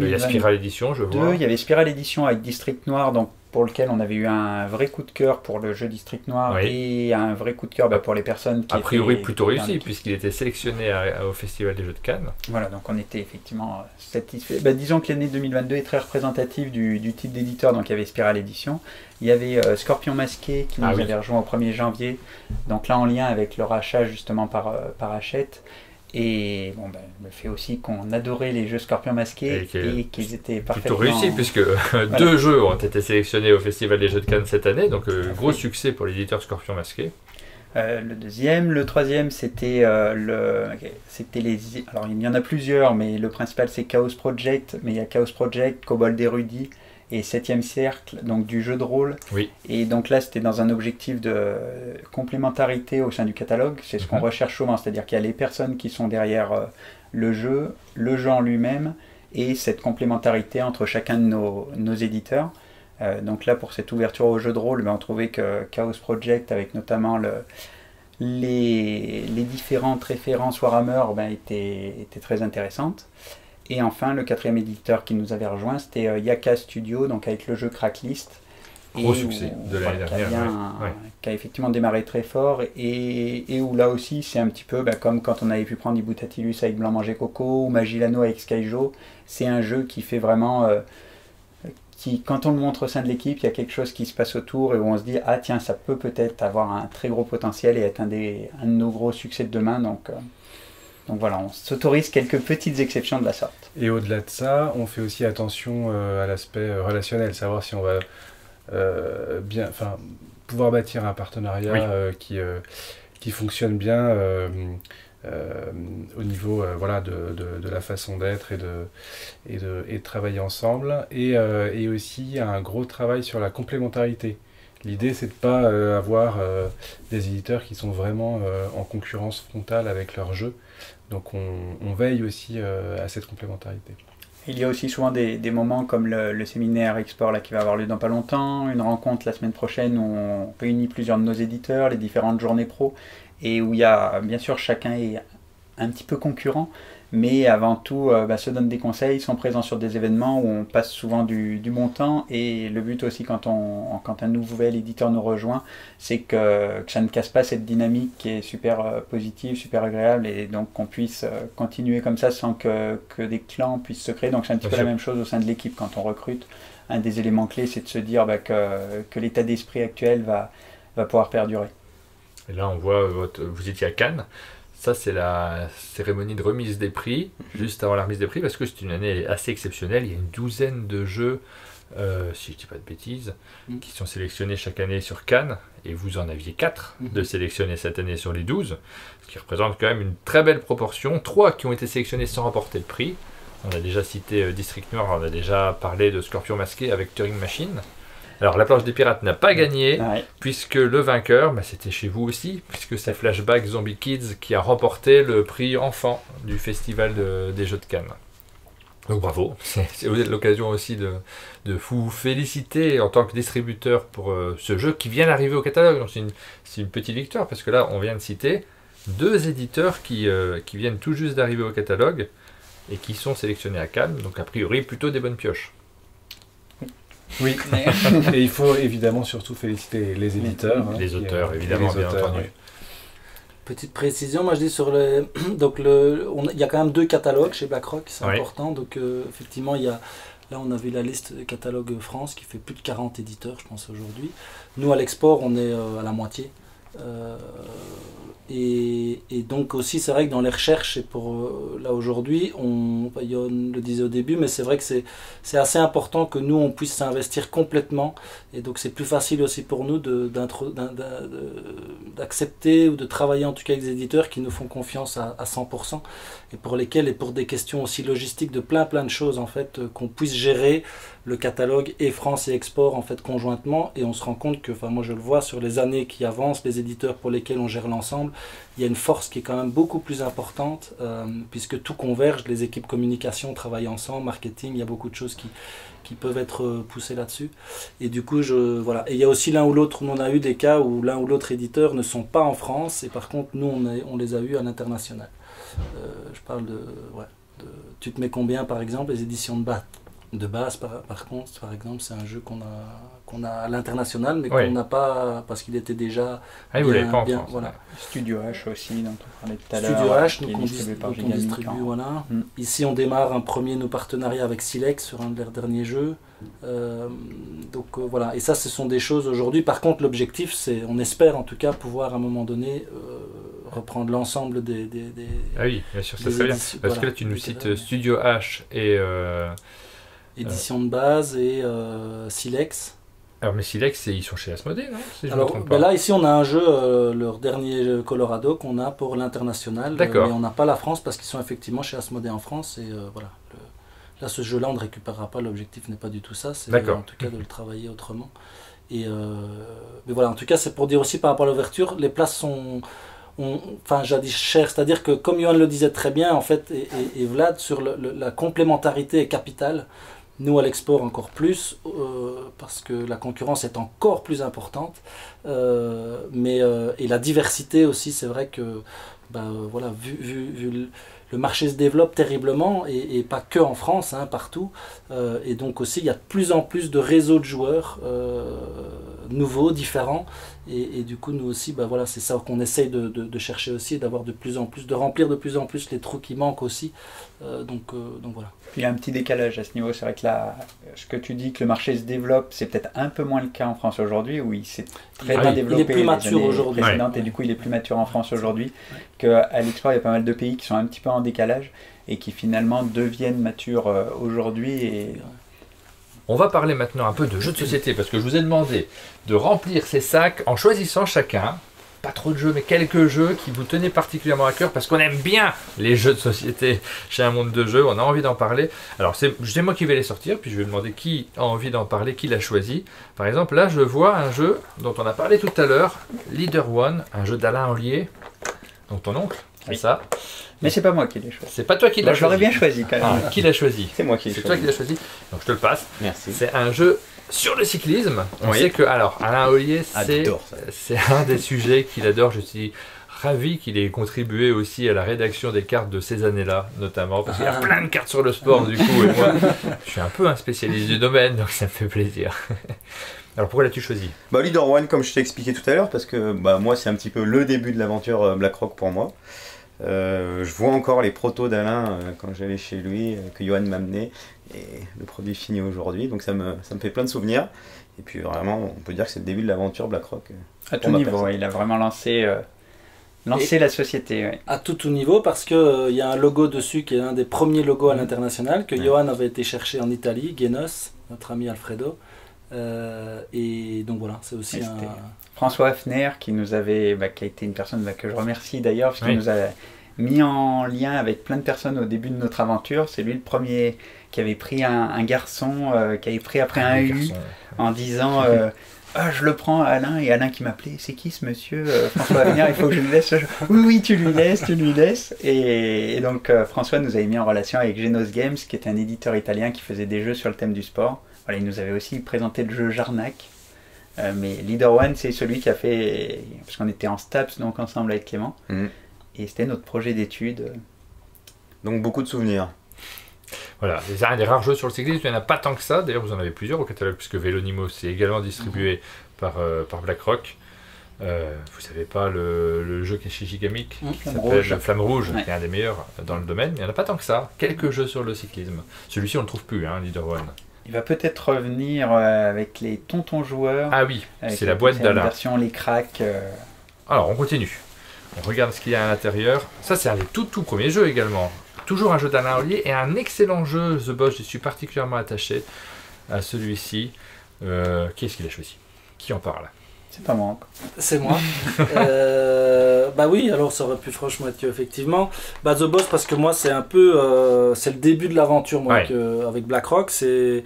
il y a Spiral Edition, je vois. Il y avait Spiral Edition avec District Noir, donc pour lequel on avait eu un vrai coup de cœur pour le jeu District Noir, et un vrai coup de cœur pour les personnes qui a priori plutôt réussi, puisqu'il était sélectionné au Festival des Jeux de Cannes. Voilà, donc on était effectivement satisfait. Disons que l'année 2022 est très représentative du type d'éditeur. Donc il y avait Spiral Edition, il y avait Scorpion Masqué qui nous avait rejoint au 1er janvier, donc là en lien avec le rachat justement par Hachette. Et le fait aussi qu'on adorait les jeux Scorpion Masqué et qu'ils étaient parfaitement... Plutôt réussi, puisque 2 jeux ont été sélectionnés au Festival des Jeux de Cannes cette année, donc gros succès pour l'éditeur Scorpion Masqué. Le deuxième, le troisième, c'était les... Alors il y en a plusieurs, mais le principal c'est Chaos Project, mais il y a Chaos Project, Kobold Érudit et 7e Cercle, donc du jeu de rôle. Oui. Et donc là, c'était dans un objectif de complémentarité au sein du catalogue. C'est ce qu'on recherche souvent, c'est-à-dire qu'il y a les personnes qui sont derrière le jeu en lui-même, et cette complémentarité entre chacun de nos éditeurs. Donc là, pour cette ouverture au jeu de rôle, on trouvait que Chaos Project, avec notamment les différentes références Warhammer, était très intéressante. Et enfin, le 4e éditeur qui nous avait rejoint, c'était Yaka Studio, donc avec le jeu Cracklist. Gros succès de l'année dernière. Qui a effectivement démarré très fort, et où là aussi, c'est un petit peu comme quand on avait pu prendre Ibutatilus avec Blanc Manger Coco, ou Magilano avec Skyjo. C'est un jeu qui fait vraiment... quand on le montre au sein de l'équipe, il y a quelque chose qui se passe autour, et où on se dit « Ah tiens, ça peut-être avoir un très gros potentiel et être un de nos gros succès de demain. » Donc voilà, on s'autorise quelques petites exceptions de la sorte. Et au-delà de ça, on fait aussi attention à l'aspect relationnel, savoir si on va pouvoir bâtir un partenariat qui fonctionne bien au niveau de la façon d'être et de travailler ensemble, et aussi un gros travail sur la complémentarité. L'idée, c'est de ne pas avoir des éditeurs qui sont vraiment en concurrence frontale avec leur jeu. Donc on veille aussi à cette complémentarité. Il y a aussi souvent des moments comme le séminaire Export qui va avoir lieu dans pas longtemps, une rencontre la semaine prochaine où on réunit plusieurs de nos éditeurs, les différentes journées pro, et où il y a, bien sûr, chacun est un petit peu concurrent, mais avant tout se donnent des conseils, sont présents sur des événements où on passe souvent du bon temps. Et le but aussi, quand un nouvel éditeur nous rejoint, c'est que ça ne casse pas cette dynamique qui est super positive, super agréable, et donc qu'on puisse continuer comme ça sans que des clans puissent se créer. Donc c'est un petit peu la même chose au sein de l'équipe quand on recrute. Un des éléments clés, c'est de se dire que l'état d'esprit actuel va pouvoir perdurer. Et là, on voit, vous étiez à Cannes. Ça, c'est la cérémonie de remise des prix, juste avant la remise des prix, parce que c'est une année assez exceptionnelle. Il y a une douzaine de jeux si je ne dis pas de bêtises, qui sont sélectionnés chaque année sur Cannes, et vous en aviez 4 de sélectionnés cette année sur les 12, ce qui représente quand même une très belle proportion. 3 qui ont été sélectionnés sans remporter le prix. On a déjà cité District Noir, on a déjà parlé de Scorpion Masqué avec Turing Machine. Alors la planche des pirates n'a pas gagné, puisque le vainqueur, c'était chez vous aussi, puisque c'est Flashback Zombie Kids qui a remporté le prix enfant du festival des Jeux de Cannes. Donc bravo, vous êtes l'occasion aussi de vous féliciter en tant que distributeur pour ce jeu qui vient d'arriver au catalogue. Donc c'est une petite victoire, parce que là on vient de citer 2 éditeurs qui viennent tout juste d'arriver au catalogue et qui sont sélectionnés à Cannes, donc a priori plutôt des bonnes pioches. Oui, et il faut évidemment surtout féliciter les éditeurs. Les auteurs, évidemment, bien entendu. Oui. Petite précision, moi je dis sur le... Donc il y a quand même 2 catalogues chez BlackRock, c'est important. Donc effectivement, il y a... Là, on a vu la liste des catalogues France qui fait plus de 40 éditeurs, je pense, aujourd'hui. Nous, à l'export, on est à la moitié. Et donc aussi, c'est vrai que dans les recherches, et pour là aujourd'hui, Yoann le disait au début, mais c'est vrai que c'est assez important que nous, on puisse s'investir complètement. Et donc c'est plus facile aussi pour nous d'accepter ou de travailler en tout cas avec des éditeurs qui nous font confiance à 100%, et pour lesquels, et pour des questions aussi logistiques de plein de choses en fait, qu'on puisse gérer le catalogue et France et export en fait conjointement. Et on se rend compte que, moi je le vois sur les années qui avancent, les éditeurs pour lesquels on gère l'ensemble, il y a une force qui est quand même beaucoup plus importante, puisque tout converge, les équipes communication travaillent ensemble, marketing, il y a beaucoup de choses qui peuvent être poussées là-dessus. Et du coup, voilà. Et il y a aussi l'un ou l'autre, on a eu des cas où l'un ou l'autre éditeur ne sont pas en France, et par contre, nous, on les a eus à l'international. Je parle de Tu te mets combien, par exemple, les éditions de base, par contre, par exemple, c'est un jeu qu'on a à l'international, mais qu'on n'a pas parce qu'il était déjà vous l'avez pas en France. Voilà. Studio H aussi, dont on parlait tout à l'heure. Studio H, nous, on distribue, voilà. Ici, on démarre un premier partenariat avec Silex sur un de leurs derniers jeux. Voilà. Et ça, ce sont des choses aujourd'hui. Par contre, l'objectif, c'est, on espère en tout cas pouvoir à un moment donné reprendre l'ensemble des Ah oui, bien sûr, ça serait bien. Parce que là, tu nous cites Studio H et... édition de base et Silex. Alors, mais Silex, ils sont chez Asmodée, non? Si je Alors, me trompe pas. Là, ici, on a un jeu, leur dernier jeu Colorado, qu'on a pour l'international. D'accord. Mais on n'a pas la France parce qu'ils sont effectivement chez Asmodée en France. Et voilà. Là, ce jeu-là, on ne récupérera pas. L'objectif n'est pas du tout ça. C'est en tout cas de le travailler autrement. Et, mais voilà, en tout cas, c'est pour dire aussi par rapport à l'ouverture, les places sont... jadis cher, c'est-à-dire que comme Yoann le disait très bien en fait, et Vlad, sur la complémentarité est capitale. Nous à l'export encore plus, parce que la concurrence est encore plus importante, et la diversité aussi, c'est vrai que voilà, vu le marché se développe terriblement, et pas que en France, partout, et donc aussi il y a de plus en plus de réseaux de joueurs nouveaux, différents, et du coup nous aussi, voilà, c'est ça qu'on essaye de chercher aussi, d'avoir de plus en plus, de remplir de plus en plus les trous qui manquent aussi, donc voilà. Il y a un petit décalage à ce niveau, c'est vrai que là, ce que tu dis que le marché se développe, c'est peut-être un peu moins le cas en France aujourd'hui, où il s'est très bien développé. Il est plus mature aujourd'hui. Et du coup il est plus mature en France aujourd'hui, qu'à l'export il y a pas mal de pays qui sont un petit peu en décalage, et qui finalement deviennent matures aujourd'hui. Et... On va parler maintenant un peu de jeux de société, parce que je vous ai demandé de remplir ces sacs en choisissant chacun, pas trop de jeux, mais quelques jeux qui vous tenaient particulièrement à cœur, parce qu'on aime bien les jeux de société chez Un Monde de Jeux, on a envie d'en parler. Alors c'est moi qui vais les sortir, puis je vais demander qui a envie d'en parler, qui l'a choisi. Par exemple, là je vois un jeu dont on a parlé tout à l'heure, Leader One, un jeu d'Alain Ollier, donc ton oncle, c'est ça. Mais c'est pas moi qui l'ai choisi. C'est pas toi qui l'as choisi. Je l'aurais bien choisi quand même. Qui l'a choisi? C'est moi qui l'ai choisi. C'est toi qui l'as choisi. Donc je te le passe. Merci. C'est un jeu sur le cyclisme. On sait que, alors, Alain Ollier, c'est un des sujets qu'il adore. Je suis ravi qu'il ait contribué aussi à la rédaction des cartes de ces années-là, notamment, parce qu'il y a plein de cartes sur le sport, du coup, et moi, je suis un peu un spécialiste du domaine, donc ça me fait plaisir. Alors pourquoi l'as-tu choisi? Leader One, comme je t'ai expliqué tout à l'heure, parce que moi c'est un petit peu le début de l'aventure BlackRock pour moi. Je vois encore les protos d'Alain quand j'allais chez lui, que Yoann m'amenait, et le produit fini aujourd'hui, donc ça me fait plein de souvenirs. Et puis vraiment, on peut dire que c'est le début de l'aventure BlackRock. À tout niveau, il a vraiment lancé la société. Ouais. À tout niveau, parce qu'il y a un logo dessus qui est un des premiers logos à l'international, que Yoann avait été chercher en Italie, Genos, notre ami Alfredo. Et donc voilà, c'est aussi François Hafner qui nous avait, qui a été une personne que je remercie d'ailleurs, parce qu'il nous a mis en lien avec plein de personnes au début de notre aventure. C'est lui le premier qui avait pris un garçon, qui avait pris après un U en disant je le prends à Alain, et Alain qui m'appelait, c'est qui ce monsieur François Hafner, il faut que je lui laisse. Oui, tu lui laisses. Et donc François nous avait mis en relation avec Genos Games, qui est un éditeur italien qui faisait des jeux sur le thème du sport. Voilà, il nous avait aussi présenté le jeu Jarnac. Mais Leader One, c'est celui qui a fait, parce qu'on était en STAPS donc ensemble avec Clément, et c'était notre projet d'études. Donc beaucoup de souvenirs. Voilà, c'est un des rares jeux sur le cyclisme, il n'y en a pas tant que ça, d'ailleurs vous en avez plusieurs au catalogue, puisque Vélonimo c'est également distribué par BlackRock. Vous savez pas le jeu qui est chez Gigamic, qui s'appelle Flamme Rouge, qui est un des meilleurs dans le domaine, mais il n'y en a pas tant que ça, quelques jeux sur le cyclisme. Celui-ci on ne le trouve plus, Leader One. Il va peut-être revenir avec les tontons joueurs. Ah oui, c'est la boîte d'Alain. La version les cracks. Alors on continue. On regarde ce qu'il y a à l'intérieur. Ça c'est un des tout premiers jeux également. Toujours un jeu d'Alain Ollier et un excellent jeu The Boss. Je suis particulièrement attaché à celui-ci. Qui est-ce qu'il a choisi? Qui en parle? C'est pas moi encore. C'est moi. Bah oui, alors ça aurait pu franchement être effectivement. The Boss, parce que moi c'est un peu c'est le début de l'aventure moi avec BlackRock. C'est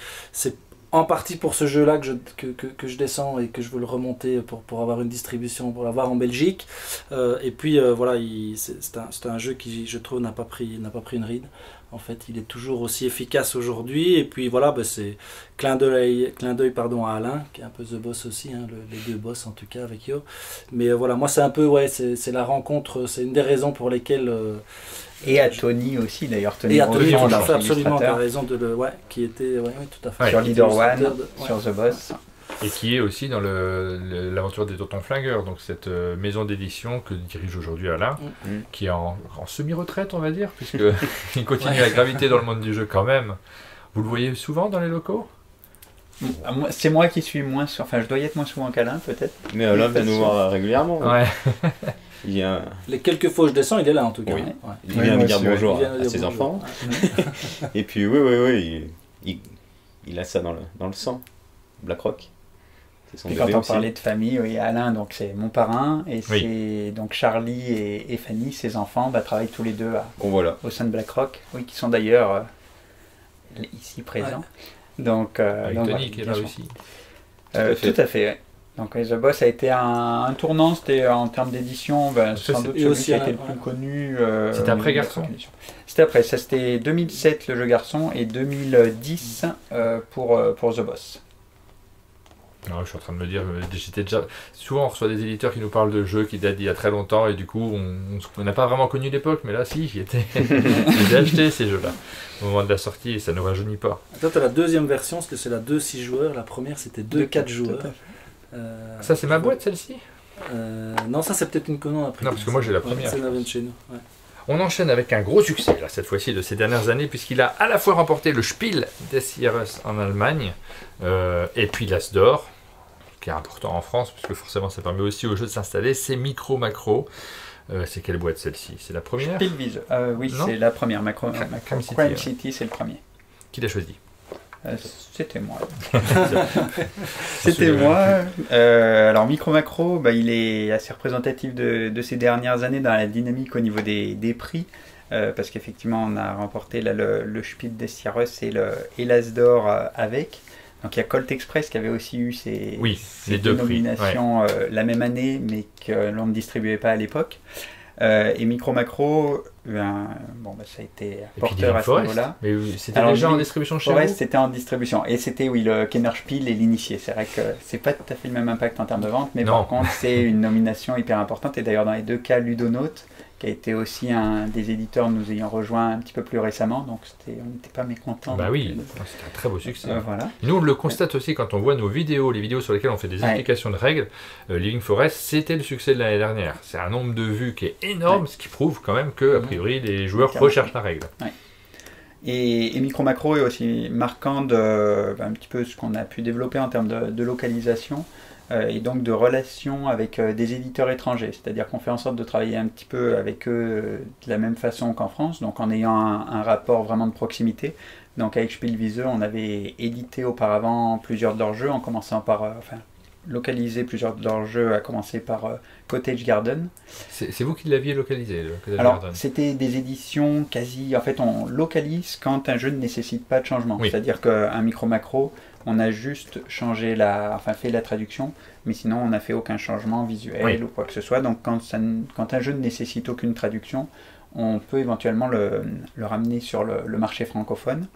en partie pour ce jeu-là que je descends et que je veux le remonter pour avoir une distribution, pour l'avoir en Belgique. Et puis voilà, c'est un jeu qui je trouve n'a pas pris une ride. En fait, il est toujours aussi efficace aujourd'hui. Et puis voilà, c'est clin d'œil à Alain, qui est un peu The Boss aussi, les deux boss en tout cas avec Yo. Mais voilà, moi c'est un peu, c'est la rencontre, c'est une des raisons pour lesquelles... et à Tony aussi d'ailleurs. Et à Tony, absolument, tu as raison de le... qui était... oui, tout à fait. Sur Leader One, sur The Boss. Et qui est aussi dans l'aventure des Tontons Flingueurs, donc cette maison d'édition que dirige aujourd'hui Alain, qui est en semi-retraite, on va dire, puisqu'il continue à graviter dans le monde du jeu quand même. Vous le voyez souvent dans les locaux? C'est moi qui suis moins... Enfin, je dois y être moins souvent qu'Alain, peut-être. Mais Alain vient nous voir régulièrement. Ouais. Les quelques fois où je descends, il est là en tout cas. Oui. Il vient me dire bonjour à ses enfants. Et puis, oui, il a ça dans le sang. BlackRock. Et quand on parlait de famille, Alain, donc c'est mon parrain, et c'est donc Charlie et Fanny, ses enfants, travaillent tous les deux au sein de BlackRock, qui sont d'ailleurs ici présents. Donc, avec Tony qui est là aussi. Tout à fait. Donc The Boss a été un tournant, c'était en termes d'édition, sans doute celui qui a été le plus connu. C'était après Garçon. C'était après, ça c'était 2007 le jeu Garçon et 2010 pour The Boss. Non, je suis en train de me dire, souvent on reçoit des éditeurs qui nous parlent de jeux qui datent d'il y a très longtemps et du coup on n'a pas vraiment connu l'époque, mais là si, j'y étais. J'ai acheté ces jeux-là au moment de la sortie et ça ne rajeunit pas. Toi tu as la deuxième version, parce que c'est la 2-6 joueurs, la première c'était 2-4 joueurs. Ça c'est ma boîte celle-ci? Non, ça c'est peut-être une connerie après. Non, parce que moi j'ai la première. C'est la vient de chez nous. Ouais. On enchaîne avec un gros succès, là, cette fois-ci, de ces dernières années, puisqu'il a à la fois remporté le Spiel des Jahres en Allemagne, et puis l'As d'Or, qui est important en France, puisque forcément ça permet aussi aux jeux de s'installer. C'est Micro Macro. C'est quelle boîte celle-ci? C'est la première? Spielwiese. Oui, c'est la première. Crime City, c'est le premier. Qui l'a choisi? C'était moi. C'était moi. Alors Micro Macro, il est assez représentatif de ces dernières années dans la dynamique au niveau des prix, parce qu'effectivement on a remporté là, le Spiel des Jahres et l'As d'Or avec. Donc il y a Colt Express qui avait aussi eu ses deux nominations la même année, mais que l'on ne distribuait pas à l'époque. Et Micro Macro, ça a été porteur à ce niveau-là. Mais c'était déjà en distribution chez vous? C'était en distribution. Et c'était le Kennerspiel et l'initié. C'est vrai que c'est pas tout à fait le même impact en termes de vente, mais par contre c'est une nomination hyper importante. Et d'ailleurs dans les deux cas, Ludonaut, qui a été aussi un des éditeurs nous ayant rejoint un petit peu plus récemment, donc on n'était pas mécontents. Oui, c'était un très beau succès. Voilà. Nous on le constate aussi quand on voit nos vidéos, les vidéos sur lesquelles on fait des explications de règles. Living Forest, c'était le succès de l'année dernière. C'est un nombre de vues qui est énorme, ce qui prouve quand même que a priori les joueurs recherchent la règle. Et Micro Macro est aussi marquant de un petit peu ce qu'on a pu développer en termes de localisation. et donc de relations avec des éditeurs étrangers. C'est-à-dire qu'on fait en sorte de travailler un petit peu avec eux de la même façon qu'en France, donc en ayant un rapport vraiment de proximité. Donc avec Spielwiese, on avait édité auparavant plusieurs de leurs jeux, en commençant par... localiser plusieurs de leurs jeux, à commencer par Cottage Garden. C'est vous qui l'aviez localisé, le Cottage Alors, Garden. c'était des éditions quasi... En fait, on localise quand un jeu ne nécessite pas de changement. Oui. C'est-à-dire qu'un micro-macro, on a juste changé fait la traduction, mais sinon, on n'a fait aucun changement visuel ou quoi que ce soit. Donc, quand un jeu ne nécessite aucune traduction, on peut éventuellement le ramener sur le marché francophone.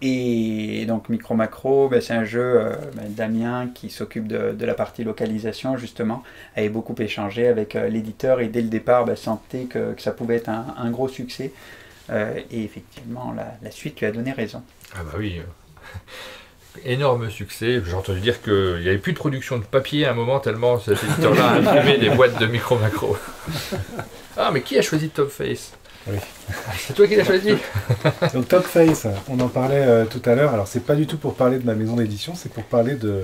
Et donc Micro Macro, c'est un jeu, Damien qui s'occupe de la partie localisation justement, avait beaucoup échangé avec l'éditeur et dès le départ sentait que ça pouvait être un gros succès. Et effectivement, la suite lui a donné raison. Ah bah oui, énorme succès. J'ai entendu dire qu'il n'y avait plus de production de papier à un moment tellement cet éditeur-là a imprimé des boîtes de Micro Macro. Ah mais qui a choisi Top Face? Oui. C'est toi qui l'as choisi. Donc Top Face, on en parlait tout à l'heure. Alors c'est pas du tout pour parler de ma maison d'édition, c'est pour parler de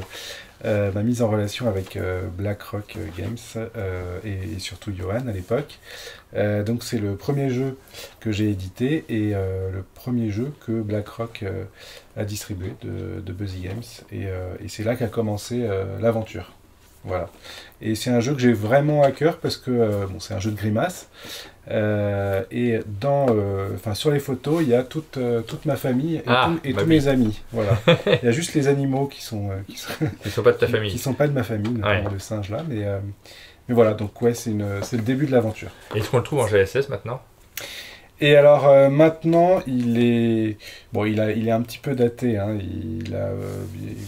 ma mise en relation avec BlackRock Games et surtout Johan à l'époque. Donc c'est le premier jeu que j'ai édité et le premier jeu que BlackRock a distribué de Buzzy Games. Et c'est là qu'a commencé l'aventure. Voilà. Et c'est un jeu que j'ai vraiment à cœur parce que c'est un jeu de grimace. Et sur les photos, il y a toute ma famille et tous mes amis. Voilà. Il y a juste les animaux qui sont pas de ta famille. Qui sont pas de ma famille, notamment le singe là. Mais voilà, donc ouais, c'est le début de l'aventure. Et est-ce qu'on le trouve en GSS maintenant? Et alors maintenant, il est un petit peu daté. Hein. Il a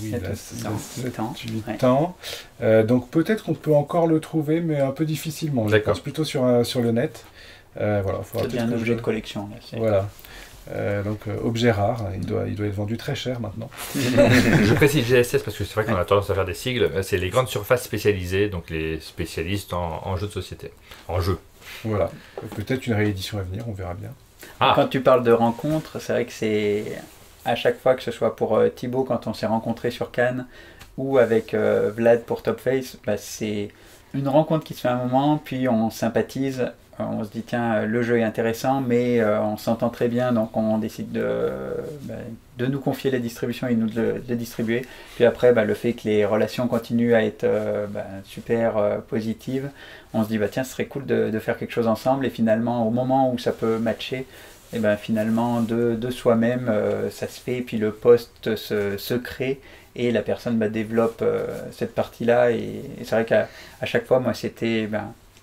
8 ans. Donc peut-être qu'on peut encore le trouver, mais un peu difficilement. Je pense plutôt sur le net. Voilà, c'est bien un objet de collection. Là, voilà. Donc objet rare, il doit être vendu très cher maintenant. Je précise GSS parce que c'est vrai qu'on a tendance à faire des sigles. C'est les grandes surfaces spécialisées, donc les spécialistes en jeux de société, en jeux. Voilà, peut-être une réédition à venir, on verra bien. Quand tu parles de rencontres, c'est vrai que c'est à chaque fois, que ce soit pour Thibaut quand on s'est rencontrés sur Cannes ou avec Vlad pour Top Face, c'est une rencontre qui se fait un moment, puis on sympathise, on se dit tiens le jeu est intéressant, mais on s'entend très bien, donc on décide de nous confier la distribution et nous de le distribuer. Puis après le fait que les relations continuent à être super positives, on se dit tiens ce serait cool de faire quelque chose ensemble, et finalement au moment où ça peut matcher, et finalement de soi-même ça se fait, et puis le poste se crée et la personne développe cette partie-là, et c'est vrai qu'à chaque fois moi c'était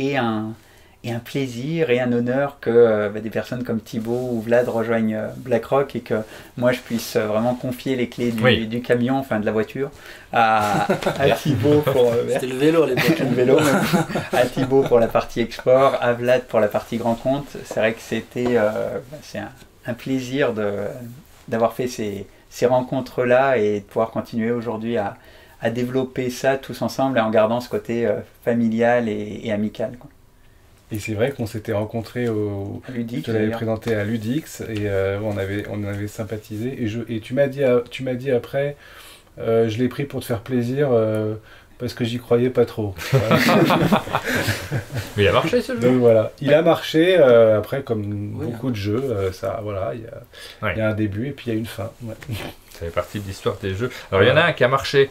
et un plaisir et un honneur que des personnes comme Thibaut ou Vlad rejoignent BlackRock, et que moi je puisse vraiment confier les clés du camion, enfin de la voiture, à Thibaut pour... C'était le vélo à l'époque. Le vélo, à Thibaut pour la partie export, à Vlad pour la partie grand compte. C'est vrai que c'est un plaisir d'avoir fait ces rencontres-là et de pouvoir continuer aujourd'hui à développer ça tous ensemble, en gardant ce côté familial et amical, quoi. Et c'est vrai qu'on s'était rencontrés Ludix, je te l'avais présenté à Ludix, et on avait sympathisé. Et tu m'as dit après, je l'ai pris pour te faire plaisir parce que j'y croyais pas trop. Mais il a marché ce jeu. Donc voilà, il a marché. Après, comme beaucoup de jeux, il y a un début et puis il y a une fin. Ouais. Ça fait partie de l'histoire des jeux. Alors il y en a un qui a marché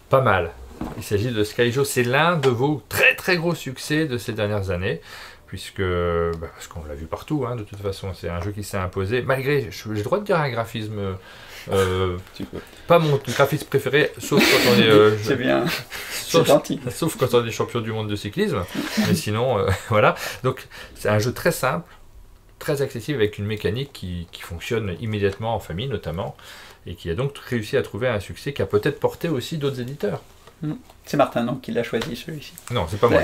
pas mal. Il s'agit de Skyjo. C'est l'un de vos très très gros succès de ces dernières années, parce qu'on l'a vu partout, hein, de toute façon. C'est un jeu qui s'est imposé, malgré, j'ai le droit de dire un graphisme, pas mon graphisme préféré, sauf quand on est... c'est bien, c'est gentil. Sauf quand on est champion du monde de cyclisme, mais sinon, voilà. Donc c'est un jeu très simple, très accessible, avec une mécanique qui fonctionne immédiatement en famille notamment, et qui a donc réussi à trouver un succès qui a peut-être porté aussi d'autres éditeurs. C'est Martin donc qui l'a choisi celui-ci. Non, c'est pas moi.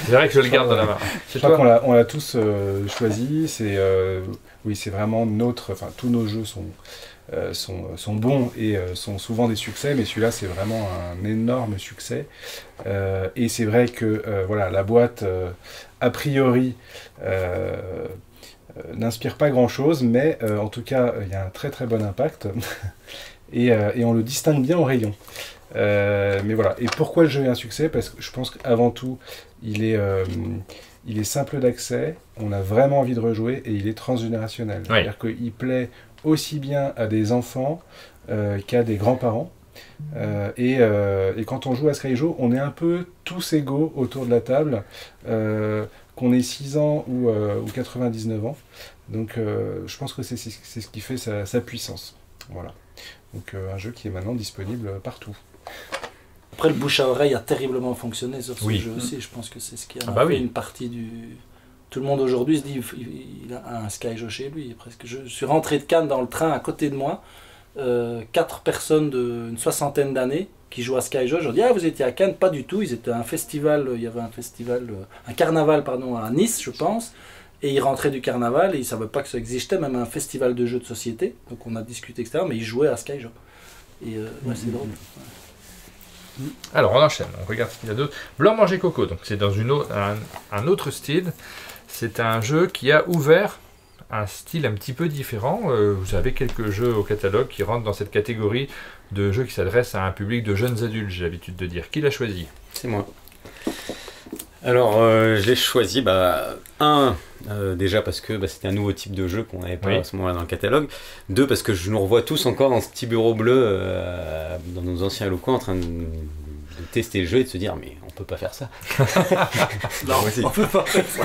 C'est vrai que je le garde dans la main. Je crois qu'on l'a tous choisi. C'est vraiment notre. Enfin, tous nos jeux sont bons et sont souvent des succès, mais celui-là c'est vraiment un énorme succès. Et c'est vrai que la boîte a priori n'inspire pas grand-chose, mais en tout cas il y a un très très bon impact et on le distingue bien au rayon. Mais voilà. Et pourquoi le jeu est un succès? Parce que je pense qu'avant tout, il est simple d'accès, on a vraiment envie de rejouer et il est transgénérationnel. Oui. C'est-à-dire qu'il plaît aussi bien à des enfants qu'à des grands-parents. Et quand on joue à Skyjo, on est un peu tous égaux autour de la table, qu'on ait 6 ans ou 99 ans. Donc je pense que c'est ce qui fait sa puissance. Voilà. Donc un jeu qui est maintenant disponible partout. Après, le bouche à oreille a terriblement fonctionné sur ce Oui. jeu aussi. Je pense que c'est ce qui a bah fait oui. une partie du... Tout le monde aujourd'hui se dit il a un Skyjo chez lui. Presque. Je suis rentré de Cannes dans le train à côté de moi. 4 personnes d'une 60aine d'années qui jouent à Skyjo. Je leur dis, ah, vous étiez à Cannes? Pas du tout. Ils étaient à un festival, il y avait un carnaval pardon, à Nice, je pense. Et ils rentraient du carnaval et ils ne savaient pas que ça existait, même un festival de jeux de société. Donc on a discuté, etc. Mais ils jouaient à Skyjo. Et ouais, c'est drôle. Ouais. Alors on enchaîne, on regarde ce qu'il y a d'autre. Blanc Manger Coco, donc c'est dans un autre style. C'est un jeu qui a ouvert un style un petit peu différent. Vous avez quelques jeux au catalogue qui rentrent dans cette catégorie de jeux qui s'adressent à un public de jeunes adultes, j'ai l'habitude de dire. Qui l'a choisi? C'est moi. Alors, je l'ai choisi, déjà parce que c'était un nouveau type de jeu qu'on n'avait pas à ce moment-là dans le catalogue. 2, parce que je nous revois tous encore dans ce petit bureau bleu, dans nos anciens locaux, en train de tester le jeu et de se dire, mais on peut pas faire ça. Non, on peut pas faire ça.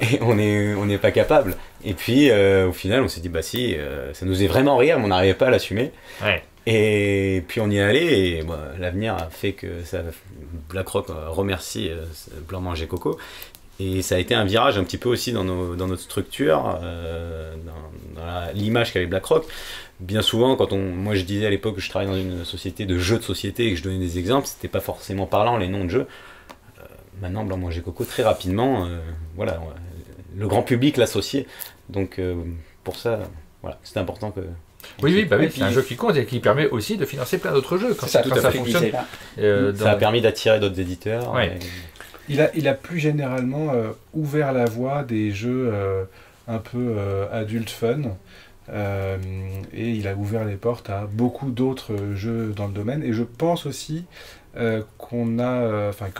Et on n'est pas capable. Et puis, au final, on s'est dit, bah si, ça nous faisait vraiment rire, mais on n'arrivait pas à l'assumer. Ouais. Et puis on y est allé et l'avenir a fait que ça, BlackRock remercie Blanc Manger Coco. Et ça a été un virage un petit peu aussi dans notre structure, dans l'image qu'avait BlackRock. Bien souvent, moi je disais à l'époque que je travaillais dans une société de jeux de société et que je donnais des exemples, c'était pas forcément parlant les noms de jeux. Maintenant, Blanc Manger Coco, très rapidement, le grand public l'associait. Donc pour ça, c'était important que... Oui, c'est un jeu qui compte et qui permet aussi de financer plein d'autres jeux. Quand ça fonctionne. Ça a permis d'attirer d'autres éditeurs. Ouais. Il a plus généralement ouvert la voie des jeux un peu adult fun. Et il a ouvert les portes à beaucoup d'autres jeux dans le domaine. Et je pense aussi que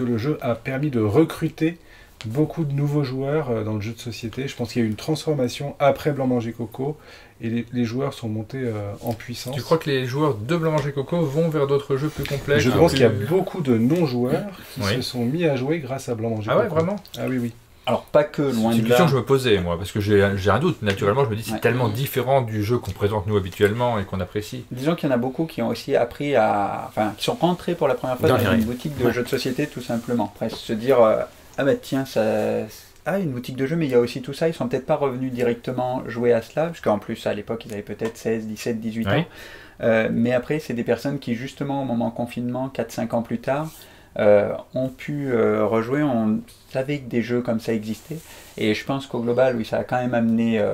le jeu a permis de recruter beaucoup de nouveaux joueurs dans le jeu de société. Je pense qu'il y a eu une transformation après Blanc Manger Coco et les joueurs sont montés en puissance. Tu crois que les joueurs de Blanc Manger Coco vont vers d'autres jeux plus complexes? Je pense qu'il y a beaucoup de non-joueurs qui se sont mis à jouer grâce à Blanc Manger Coco. Ah ouais, vraiment? Ah oui. Alors pas que loin de là. C'est une question que je me posais moi, parce que j'ai un doute. Naturellement, je me dis c'est tellement différent du jeu qu'on présente nous habituellement et qu'on apprécie. Disons qu'il y en a beaucoup qui ont aussi appris qui sont rentrés pour la première fois dans une boutique de jeux de société tout simplement. Après se dire ah bah tiens une boutique de jeux mais il y a aussi tout ça, ils sont peut-être pas revenus directement jouer à cela, parce qu'en plus à l'époque ils avaient peut-être 16, 17, 18 ans. Mais après c'est des personnes qui justement au moment confinement, 4-5 ans plus tard, ont pu rejouer, on savait que des jeux comme ça existaient, et je pense qu'au global, oui, ça a quand même amené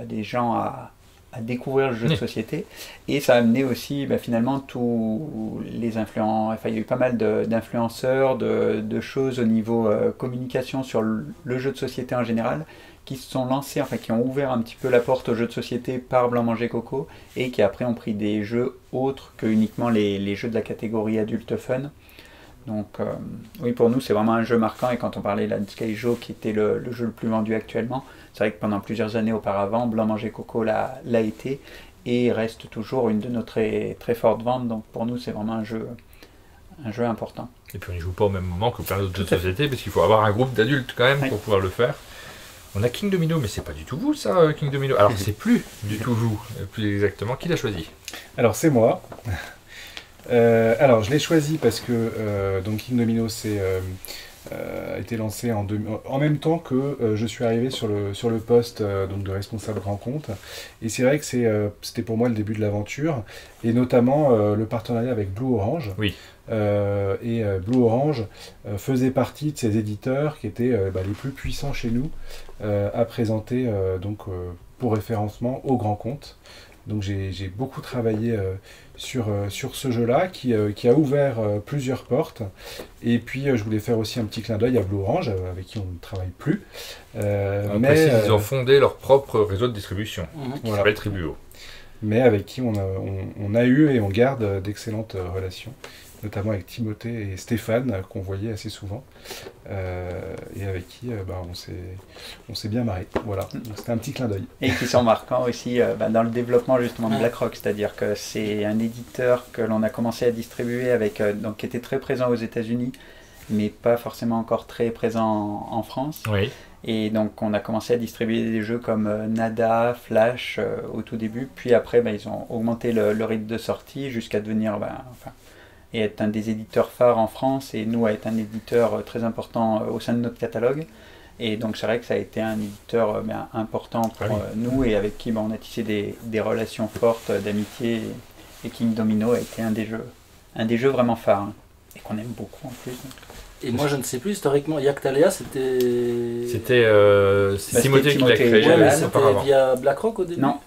des gens à découvrir le jeu de société, et ça a amené aussi finalement tous les influents, il y a eu pas mal d'influenceurs, de choses au niveau communication sur le jeu de société en général, qui se sont lancés, qui ont ouvert un petit peu la porte aux jeux de société par Blanc Manger Coco, et qui après ont pris des jeux autres que uniquement les jeux de la catégorie adulte fun. Donc oui, pour nous c'est vraiment un jeu marquant, et quand on parlait de Skyjo qui était le jeu le plus vendu actuellement, c'est vrai que pendant plusieurs années auparavant, Blanc Manger Coco l'a été et reste toujours une de nos très, très fortes ventes, donc pour nous c'est vraiment un jeu important. Et puis on n'y joue pas au même moment que plein d'autres jeux de société, parce qu'il faut avoir un groupe d'adultes quand même pour pouvoir le faire. On a King Domino, mais c'est pas du tout vous ça, King Domino. Alors c'est plus du tout vous, plus exactement. Qui l'a choisi? Alors c'est moi. Alors je l'ai choisi parce que donc King Domino a été lancé en même temps que je suis arrivé sur le poste donc de responsable grand compte, et c'est vrai que c'était pour moi le début de l'aventure, et notamment le partenariat avec Blue Orange. Oui. Et Blue Orange faisait partie de ces éditeurs qui étaient les plus puissants chez nous à présenter pour référencement au grand compte. Donc j'ai beaucoup travaillé sur ce jeu-là qui a ouvert plusieurs portes. Et puis je voulais faire aussi un petit clin d'œil à Blue Orange, avec qui on ne travaille plus. Mais ils ont fondé leur propre réseau de distribution, qui s'appelle Tribuo. Mais avec qui on a eu et on garde d'excellentes relations. notamment avec Timothée et Stéphane, qu'on voyait assez souvent, et avec qui on s'est bien marré. Voilà, c'était un petit clin d'œil. Et qui sont marquants aussi dans le développement justement de BlackRock, c'est-à-dire que c'est un éditeur que l'on a commencé à distribuer avec, donc, qui était très présent aux États-Unis, mais pas forcément encore très présent en France. Oui. Et donc on a commencé à distribuer des jeux comme Nada, Flash au tout début, puis après ils ont augmenté le rythme de sortie jusqu'à devenir et être un des éditeurs phares en France, et nous à être un éditeur très important au sein de notre catalogue. Et donc c'est vrai que ça a été un éditeur important pour nous, et avec qui on a tissé des relations fortes d'amitié, et King Domino a été un des jeux vraiment phares, et qu'on aime beaucoup en plus. Et moi je ne sais plus, historiquement, Yactalia c'était Timothée qui l'a créé. Ouais, mais c'était via BlackRock au début? Non,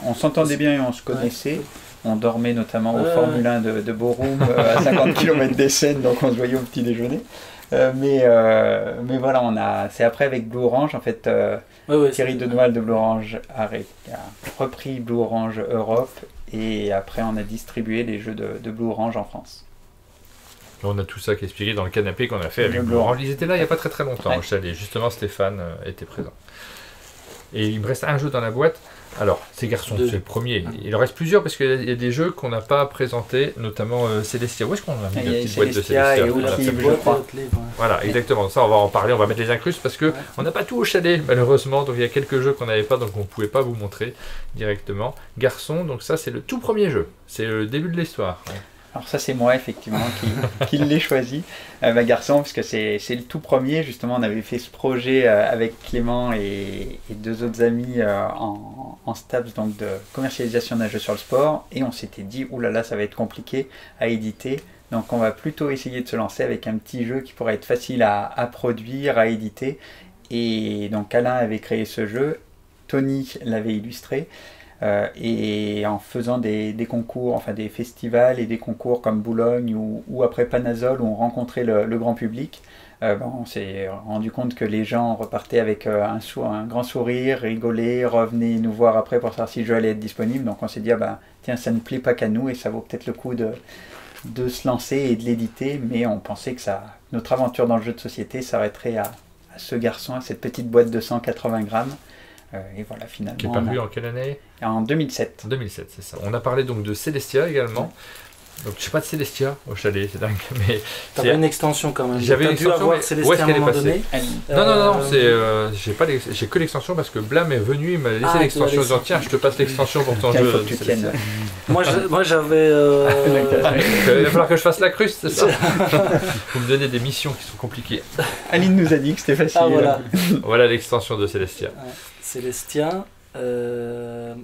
on s'entendait bien et on se connaissait. On dormait notamment au Formule 1 de Borum à 50 km des Seines, donc on se voyait au petit déjeuner. Mais voilà, c'est après avec Blue Orange, en fait, Thierry Denoël de Blue Orange a repris Blue Orange Europe, et après on a distribué les jeux de Blue Orange en France. On a tout ça qui est expliqué dans le canapé qu'on a fait avec Blue Orange. Ils étaient là il n'y a pas très longtemps au chalet. Justement, Stéphane était présent. Et il me reste un jeu dans la boîte. Alors, ces garçons, c'est le premier. Il en reste plusieurs parce qu'il y a des jeux qu'on n'a pas présentés, notamment Célestia. Où est-ce qu'on a mis la petite boîte de Célestia et Outlive, je crois. Voilà, exactement. Ça, on va en parler. On va mettre les incrustes parce qu'on n'a pas tout au chalet, malheureusement. Donc, il y a quelques jeux qu'on n'avait pas, donc on ne pouvait pas vous montrer directement. Garçons, donc ça, c'est le tout premier jeu. C'est le début de l'histoire. Alors ça c'est moi effectivement qui l'ai choisi, Garçon, parce que c'est le tout premier. Justement on avait fait ce projet avec Clément et deux autres amis en STAPS, donc de commercialisation d'un jeu sur le sport, et on s'était dit oulala, ça va être compliqué à éditer, donc on va plutôt essayer de se lancer avec un petit jeu qui pourrait être facile à produire, à éditer. Et donc Alain avait créé ce jeu, Tony l'avait illustré. Et en faisant des concours, enfin des festivals et des concours comme Boulogne ou après Panazol, où on rencontrait le grand public, on s'est rendu compte que les gens repartaient avec un grand sourire, rigolaient, revenaient nous voir après pour savoir si le jeu allait être disponible. Donc on s'est dit tiens, ça ne plaît pas qu'à nous, et ça vaut peut-être le coup de se lancer et de l'éditer. Mais on pensait que notre aventure dans le jeu de société s'arrêterait à ce garçon, à cette petite boîte de 180 grammes. Et voilà, finalement. Qui est paru en quelle année? En 2007. 2007, c'est ça. On a parlé donc de Célestia également. Donc je sais pas de Célestia au chalet, c'est dingue. Mais t'avais une extension quand même. J'avais une extension. Où est-ce qu'elle est passée? Non, j'ai que l'extension parce que Blam est venu, il m'a laissé l'extension. En disant tiens, je te passe l'extension pour ton jeu. Faut que tu tiennes. Moi j'avais. Il va falloir que je fasse la cruste, c'est ça. Vous me donnez des missions qui sont compliquées. Aline nous a dit que c'était facile. Voilà l'extension de Célestia. Célestia.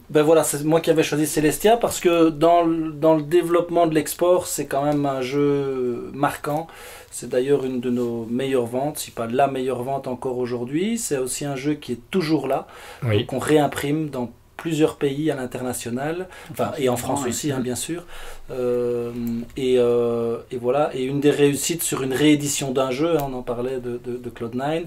Voilà, c'est moi qui avais choisi Célestia parce que dans le développement de l'export, c'est quand même un jeu marquant. C'est d'ailleurs une de nos meilleures ventes, si pas la meilleure vente encore aujourd'hui. C'est aussi un jeu qui est toujours là, qu'on réimprime dans plusieurs pays à l'international, et en France aussi, bien sûr. Et voilà, et une des réussites sur une réédition d'un jeu, on en parlait de Cloud9,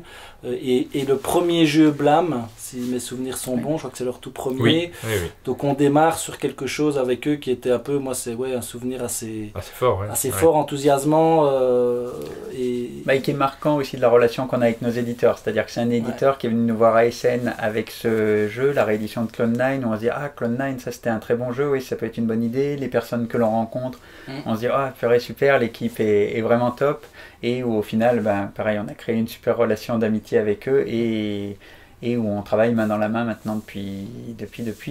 et le premier jeu Blam, si mes souvenirs sont bons, je crois que c'est leur tout premier. Oui. Donc on démarre sur quelque chose avec eux qui était un peu, moi c'est un souvenir assez fort, enthousiasmant, et qui est marquant aussi de la relation qu'on a avec nos éditeurs. C'est-à-dire que c'est un éditeur qui est venu nous voir à ASN avec ce jeu, la réédition de Cloud9, où on se dit Cloud9, ça c'était un très bon jeu, oui, ça peut être une bonne idée. Les personnes que l'on rencontre, on se dit super, l'équipe est vraiment top. Et où au final, pareil, on a créé une super relation d'amitié avec eux, et où on travaille main dans la main maintenant depuis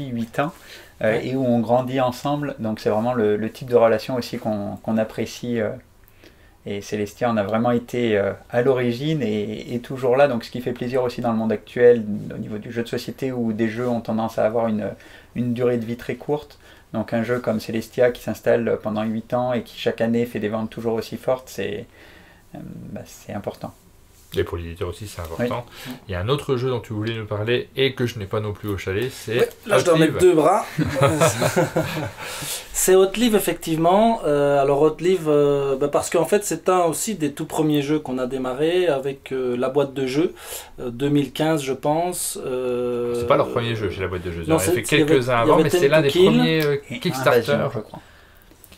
8 ans, et où on grandit ensemble. Donc c'est vraiment le type de relation aussi qu'on apprécie. Et Célestia, on a vraiment été à l'origine et toujours là. Donc ce qui fait plaisir aussi dans le monde actuel, au niveau du jeu de société, où des jeux ont tendance à avoir une durée de vie très courte. Donc un jeu comme Célestia qui s'installe pendant 8 ans et qui chaque année fait des ventes toujours aussi fortes, c'est important. Et pour l'éditeur aussi, c'est important. Oui. Il y a un autre jeu dont tu voulais nous parler et que je n'ai pas non plus au chalet, c'est là, je dois mettre 2 bras. C'est Outlive, effectivement. Alors Outlive, parce qu'en fait, c'est un aussi des tout premiers jeux qu'on a démarré avec la boîte de jeux, 2015, je pense. C'est pas leur premier jeu chez la boîte de jeux. Ils ont fait quelques-uns avant, mais c'est l'un des premiers Kickstarter. Je crois.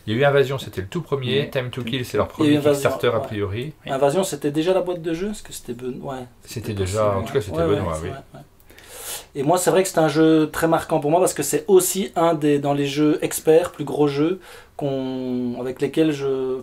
Il y a eu Invasion, c'était le tout premier. Time to Kill, c'est leur premier Kickstarter a priori. Invasion, c'était déjà la boîte de jeu? Est-ce que c'était Benoît? C'était déjà, en tout cas, c'était Benoît, oui. Et moi, c'est vrai que c'est un jeu très marquant pour moi parce que c'est aussi dans les jeux experts, plus gros jeux, avec lesquels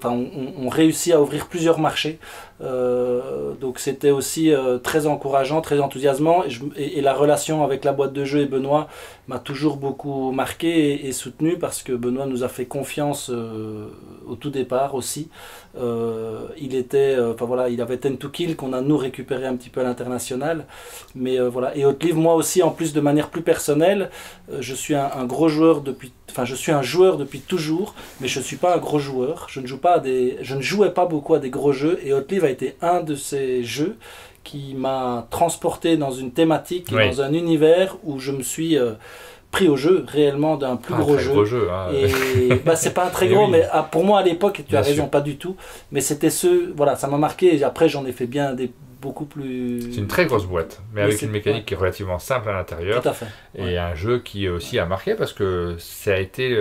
on réussit à ouvrir plusieurs marchés. Donc c'était aussi très encourageant, très enthousiasmant. Et la relation avec la boîte de jeu et Benoît m'a toujours beaucoup marqué et soutenu parce que Benoît nous a fait confiance au tout départ aussi. Il avait Time to Kill qu'on a nous récupéré un petit peu à l'international. Mais voilà. Et Haute Livre, moi aussi, en plus de manière plus personnelle, je suis un gros joueur je suis un joueur depuis toujours, mais je ne suis pas un gros joueur. Je ne jouais pas beaucoup à des gros jeux, et Haute Livre a été un de ces jeux qui m'a transporté dans une thématique, et dans un univers où je me suis pris au jeu réellement d'un plus gros jeu. Gros jeu hein. Et c'est pas un très gros, mais pour moi à l'époque, tu as raison, pas du tout. Mais c'était ça m'a marqué. Et après, j'en ai fait bien beaucoup plus. C'est une très grosse boîte, mais avec une mécanique qui est relativement simple à l'intérieur. Tout à fait. Et un jeu qui aussi a marqué parce que ça a été,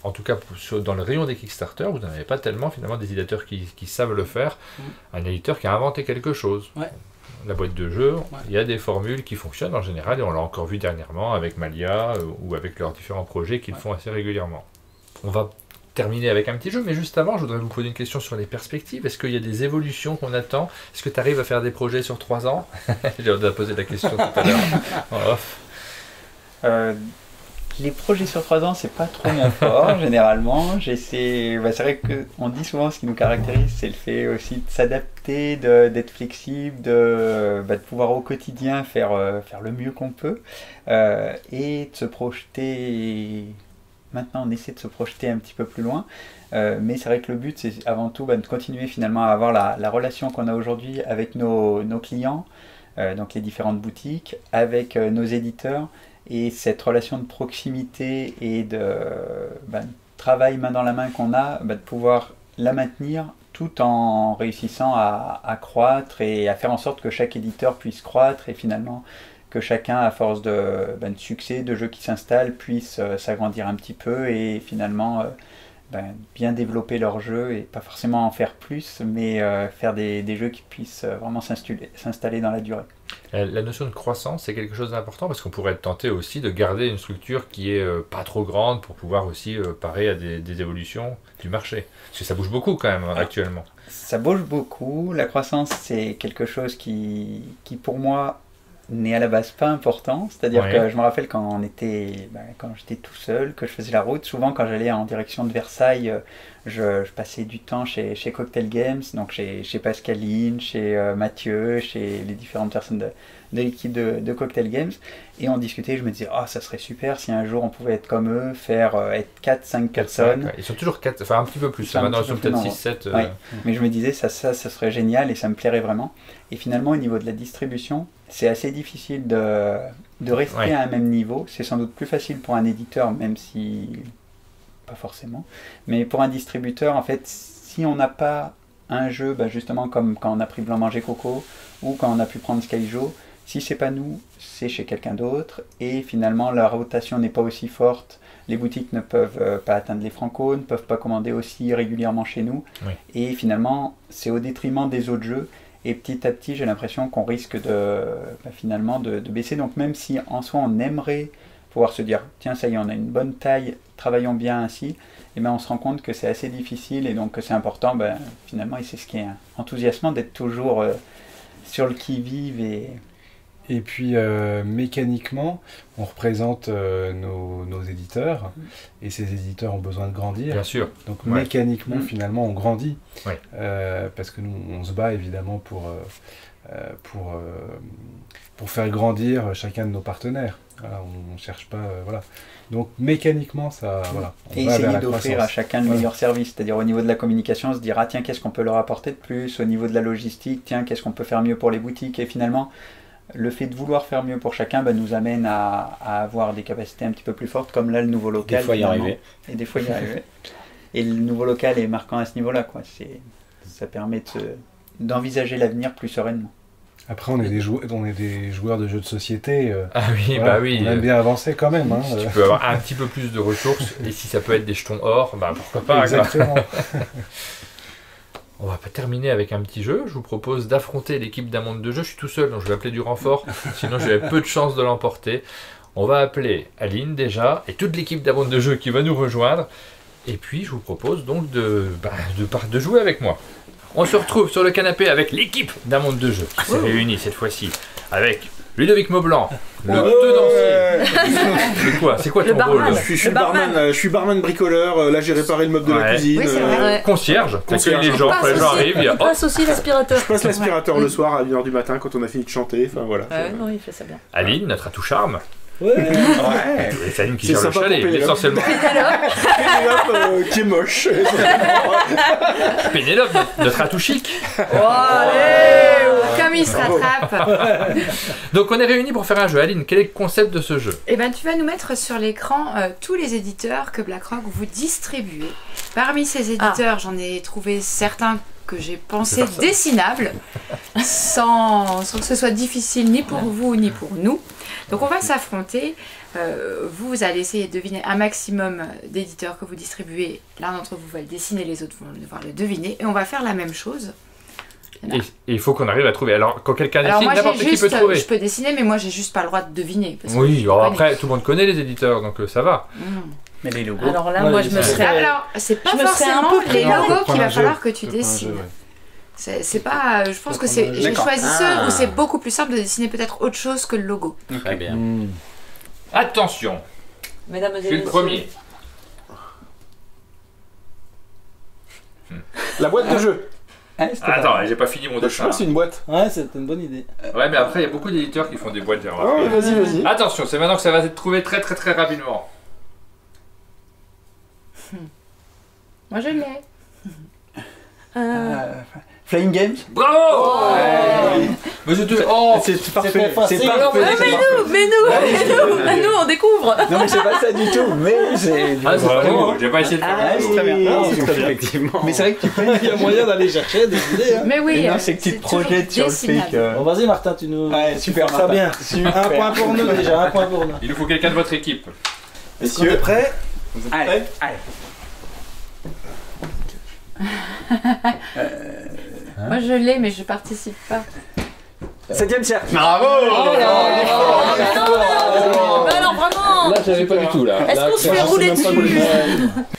en tout cas dans le rayon des Kickstarter, vous n'en avez pas tellement finalement des éditeurs qui savent le faire. Un éditeur qui a inventé quelque chose. La boîte de jeu, il y a des formules qui fonctionnent en général, et on l'a encore vu dernièrement avec Malia ou avec leurs différents projets qu'ils font assez régulièrement. On va terminer avec un petit jeu, mais juste avant, je voudrais vous poser une question sur les perspectives. Est-ce qu'il y a des évolutions qu'on attend? Est-ce que tu arrives à faire des projets sur 3 ans? J'ai hâte de poser la question tout à l'heure. Les projets sur 3 ans, c'est pas trop mon fort, généralement. C'est vrai qu'on dit souvent ce qui nous caractérise, c'est le fait aussi de s'adapter, d'être flexible, de pouvoir au quotidien faire le mieux qu'on peut et de se projeter. Maintenant, on essaie de se projeter un petit peu plus loin, mais c'est vrai que le but, c'est avant tout de continuer finalement à avoir la relation qu'on a aujourd'hui avec nos clients, donc les différentes boutiques, avec nos éditeurs, et cette relation de proximité et de travail main dans la main qu'on a, de pouvoir la maintenir tout en réussissant à croître et à faire en sorte que chaque éditeur puisse croître et finalement que chacun, à force de succès, de jeux qui s'installent, puisse s'agrandir un petit peu et finalement bien développer leur jeu et pas forcément en faire plus, mais faire des jeux qui puissent vraiment s'installer dans la durée. La notion de croissance, c'est quelque chose d'important parce qu'on pourrait être tenté aussi de garder une structure qui est pas trop grande pour pouvoir aussi parer à des évolutions du marché. Parce que ça bouge beaucoup quand même actuellement. Ça bouge beaucoup. La croissance, c'est quelque chose qui pour moi n'est à la base pas important. C'est-à-dire que je me rappelle quand j'étais tout seul, que je faisais la route, souvent quand j'allais en direction de Versailles, je passais du temps chez Cocktail Games, donc chez Pascaline, chez Mathieu, chez les différentes personnes de l'équipe de Cocktail Games, et on discutait. Je me disais, ça serait super si un jour on pouvait être comme eux, être 4-5 personnes. 5, ils sont toujours 4, enfin un petit peu plus, maintenant ils sont peut-être 6-7. Mais je me disais, ça serait génial et ça me plairait vraiment. Et finalement, au niveau de la distribution, c'est assez difficile de rester à un même niveau. C'est sans doute plus facile pour un éditeur, même si pas forcément. Mais pour un distributeur, en fait, si on n'a pas un jeu, justement comme quand on a pris Blanc Manger Coco ou quand on a pu prendre Skyjo, si c'est pas nous, c'est chez quelqu'un d'autre. Et finalement, la rotation n'est pas aussi forte. Les boutiques ne peuvent pas atteindre les Franco, ne peuvent pas commander aussi régulièrement chez nous. Et finalement, c'est au détriment des autres jeux. Et petit à petit, j'ai l'impression qu'on risque finalement de baisser. Donc même si en soi, on aimerait pouvoir se dire, tiens, ça y est, on a une bonne taille, travaillons bien ainsi, et on se rend compte que c'est assez difficile et donc que c'est important, finalement, et c'est ce qui est enthousiasmant, d'être toujours sur le qui-vive. Et puis mécaniquement, on représente nos éditeurs, et ces éditeurs ont besoin de grandir. Bien sûr. Donc mécaniquement, finalement, on grandit. Parce que nous, on se bat évidemment pour faire grandir chacun de nos partenaires. Voilà, on ne cherche pas... Donc mécaniquement, ça... et essayer d'offrir à chacun le meilleur service. C'est-à-dire au niveau de la communication, se dire, tiens, qu'est-ce qu'on peut leur apporter de plus? Au niveau de la logistique, tiens, qu'est-ce qu'on peut faire mieux pour les boutiques? Et finalement, le fait de vouloir faire mieux pour chacun nous amène à avoir des capacités un petit peu plus fortes, comme là, le nouveau local. Des fois y arriver. Et des fois y arriver. Et le nouveau local est marquant à ce niveau-là, quoi. Ça permet d'envisager l'avenir plus sereinement. Après, on est des joueurs de jeux de société. Ah oui, voilà, bah oui. On aime bien avancer quand même. Hein, si tu peux avoir un petit peu plus de ressources, et si ça peut être des jetons or, bah pourquoi pas. Exactement. On va pas terminer avec un petit jeu. Je vous propose d'affronter l'équipe d'un monde de jeu. Je suis tout seul, donc je vais appeler du renfort. Sinon, j'avais peu de chances de l'emporter. On va appeler Aline déjà, et toute l'équipe d'un monde de jeu qui va nous rejoindre. Et puis, je vous propose donc de jouer avec moi. On se retrouve sur le canapé avec l'équipe d'un monde de jeu qui s'est réunie cette fois-ci avec Ludovic Maublanc, le tenancier. C'est quoi ton rôle? Je suis barman bricoleur. Là, j'ai réparé le meuble de la cuisine. Oui, c'est vrai. Concierge, t'accueilles les gens, quand les gens arrivent. Il passe aussi l'aspirateur. Je passe l'aspirateur le soir à 1h du matin quand on a fini de chanter. Enfin voilà. Non, il fait ça bien. Aline, notre atout charme. Ouais. Et c'est Aline qui gère le chalet, essentiellement. Pénélope qui est moche. Pénélope, notre atout chic. Oh, allez, comme il se rattrape. Donc on est réunis pour faire un jeu. Aline, quel est le concept de ce jeu? Eh ben, tu vas nous mettre sur l'écran tous les éditeurs que BlackRock vous distribue. Parmi ces éditeurs, j'en ai trouvé certains que j'ai pensé dessinables, sans que ce soit difficile ni pour vous ni pour nous. Donc on va s'affronter. Vous allez essayer de deviner un maximum d'éditeurs que vous distribuez. L'un d'entre vous va le dessiner, les autres vont devoir le deviner. Et on va faire la même chose. Et il faut qu'on arrive à trouver. Alors, quand quelqu'un Alors dessine, n'importe qui peut trouver. Je peux dessiner, mais moi, j'ai juste pas le droit de deviner. Parce oui, alors après, tout le monde connaît les éditeurs, donc ça va. Mais les logos. Alors là, moi, je me serais... Alors, c'est pas forcément les logos qu'il va falloir que tu dessines. C'est pas... Je pense que c'est... J'ai choisi ceux où c'est beaucoup plus simple de dessiner peut-être autre chose que le logo. Très bien. Attention, Mesdames et je suis le premier. La boîte de jeu. Attends, j'ai pas fini mon Je dessin. pense que c'est une boîte. Ouais, c'est une bonne idée. Ouais, mais après, il y a beaucoup d'éditeurs qui font des boîtes, j'ai Oh, remarqué. vas-y. Attention, c'est maintenant que ça va être trouvé très très très rapidement. Moi, je l'ai. Flying Games. Bravo. Mais je te... C'est parfait. facile. C'est parfait. Mais nous, on découvre. Non mais c'est pas ça du tout, mais c'est... Ah, c'est pas beau, j'ai pas essayé de faire c'est très bien. Effectivement. Mais c'est vrai que tu peux... Il y a moyen d'aller chercher des idées. Hein. Mais oui, Non, c'est que tu te projettes sur le fait que... Bon, vas-y, Martin, tu nous... Ouais, super, ça Martin. bien. Super. Un point pour nous déjà, un point pour nous. Il nous faut quelqu'un de votre équipe. Est-ce qu'on est prêts? Allez. moi je l'ai, mais je participe pas. 7ème cercle. Bravo. Bah non, vraiment. Là, j'avais pas du tout, là. Est-ce qu'on se fait rouler dessus?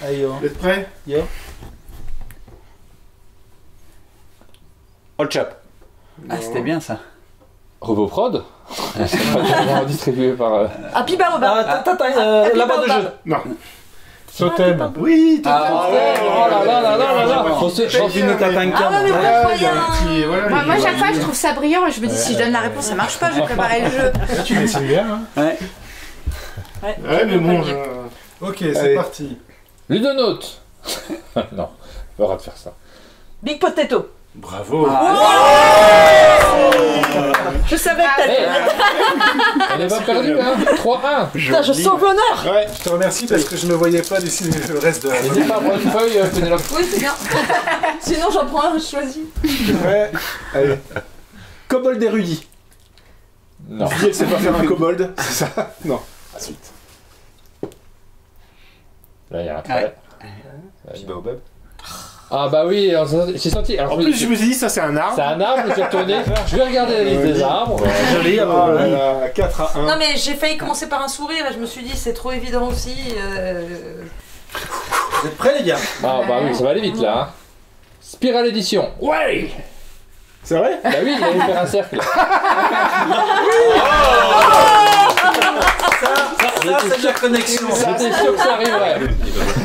Allez, yo. Vous êtes prêts? Yo. Hot Shop. Ah, c'était bien ça. Roboprod. C'est pas distribué par... Happy Baobab. Là-bas de jeu. Non. Totem. Oui, Oh là là là là là. J'ai une tatanka. Ah ouais, mais voilà. Moi, chaque fois, je trouve ça brillant et je me dis, si je donne la réponse, ça marche pas, je vais préparer le jeu. Là, tu dessines bien, hein? Ouais. Ouais, mais bon, Ok, c'est parti. Ludonote. Non, pas le droit de faire ça. Big Potato. bravo. Je savais que t'allais... On n'est pas perdu, hein. 3-1. Putain, je sens l'honneur. Ouais. Je te remercie parce que je ne voyais pas dessiner le reste de la... N'hésitez pas à prendre une feuille, Pénélope. Oui, c'est bien. Sinon, j'en prends un, je choisis. Ouais. Allez. Kobold érudit. Non. Vivier, elle sait pas faire un kobold, c'est ça? Non. Ensuite. Là, il y a un trait. Puis Baobab. Ah bah oui, j'ai senti... Alors, En plus, je me suis dit, ça c'est un arbre. c'est un arbre, je suis retourné. Je vais regarder la liste des arbres. Joli, Oh là là, 4-1. Non, mais j'ai failli commencer par un sourire et je me suis dit, c'est trop évident aussi. Vous êtes prêts, les gars? Ah bah oui, ça va aller vite là. Hein. Spiral Edition. Ouais. C'est vrai? Bah oui, il allait faire un cercle. Ça, c'est de la connexion. J'étais sûr que ça arriverait.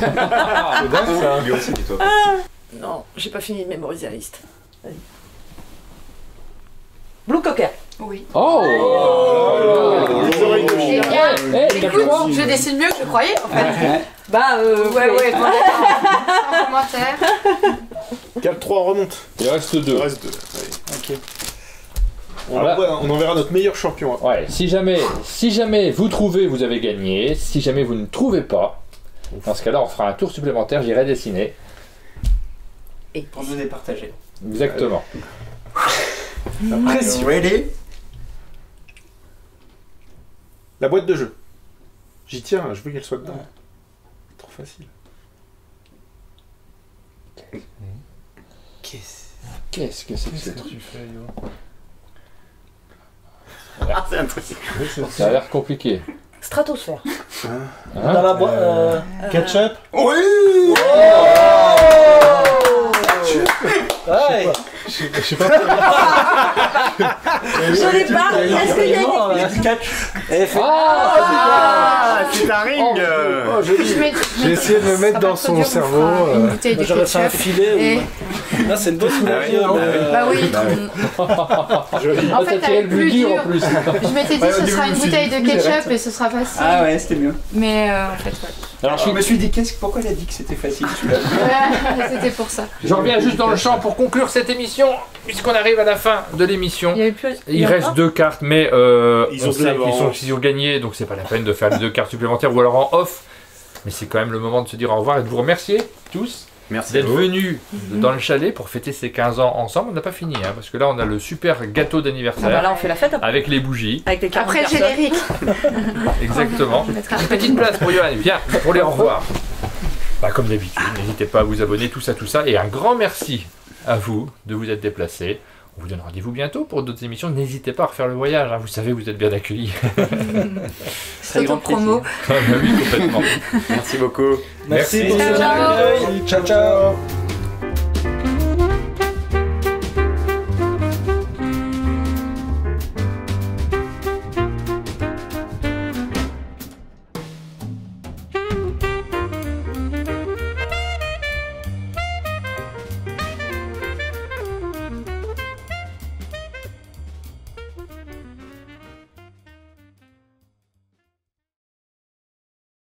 C'est dingue ça. Lui aussi, dis-toi. Non, j'ai pas fini de mémoriser la liste. Vas-y. Blue Cocker. Oui. Oh, Les oreilles de chien. Écoute, je dessine mieux que je croyais, en fait. Bah, Ouais, sans commentaire. 4-3 remonte. il reste Il 2. reste 2. Ok. Voilà. On enverra notre meilleur champion. Hein. Ouais, si jamais vous trouvez, vous avez gagné. Si jamais vous ne trouvez pas, dans ce cas-là, on fera un tour supplémentaire, j'irai dessiner. Pour nous départager. Exactement. La pression. Ready? La boîte de jeu. J'y tiens, je veux qu'elle soit dedans. Trop facile. Qu'est-ce que c'est que Qu'est-ce ça? que tu fais, Yo? C'est un truc. Ça a l'air compliqué. Stratosphère. Dans la boîte. Ketchup. Oui! Ouais. Je sais pas. J'en ai pas. Est-ce qu'il y a Il y a du catch. Ah, c'est un ring. J'ai essayé de me mettre dans son cerveau. Une bouteille de J'aurais fait un ketchup. filet. Et- Là, c'est une bonne soulagée. Bah oui. En fait, tiré le plus dur en plus. Je m'étais dit ce sera une bouteille de ketchup et ce sera facile. Ah ouais, c'était mieux. Mais en fait, ouais. Alors Je me suis dit, pourquoi elle a dit que c'était facile celui-là? Ouais, c'était pour ça. je reviens juste dans le champ pour conclure cette émission, puisqu'on arrive à la fin de l'émission. Il y avait plus. Il reste 2 cartes, mais Ils on ont sait de l'avance. qu'ils ont gagné, donc c'est pas la peine de faire les 2 cartes supplémentaires ou alors en off. Mais c'est quand même le moment de se dire au revoir et de vous remercier tous Merci d'être venus dans le chalet pour fêter ces 15 ans ensemble. On n'a pas fini, hein, parce que là on a le super gâteau d'anniversaire Là, on fait la fête après. avec les bougies. Avec les 40 Après le personnes. générique. Exactement. On mettra Une après. petite place pour Johan. Bien, pour les au revoir. Bah, comme d'habitude, n'hésitez pas à vous abonner, tout ça. Et un grand merci à vous de vous être déplacés. On vous donne rendez-vous bientôt pour d'autres émissions. N'hésitez pas à refaire le voyage. Hein. Vous savez, vous êtes bien accueillis. Auto-promo. Ah, bah oui, complètement. Merci beaucoup. Merci Merci. pour Ciao, cet ciao. accueil. Ciao, ciao.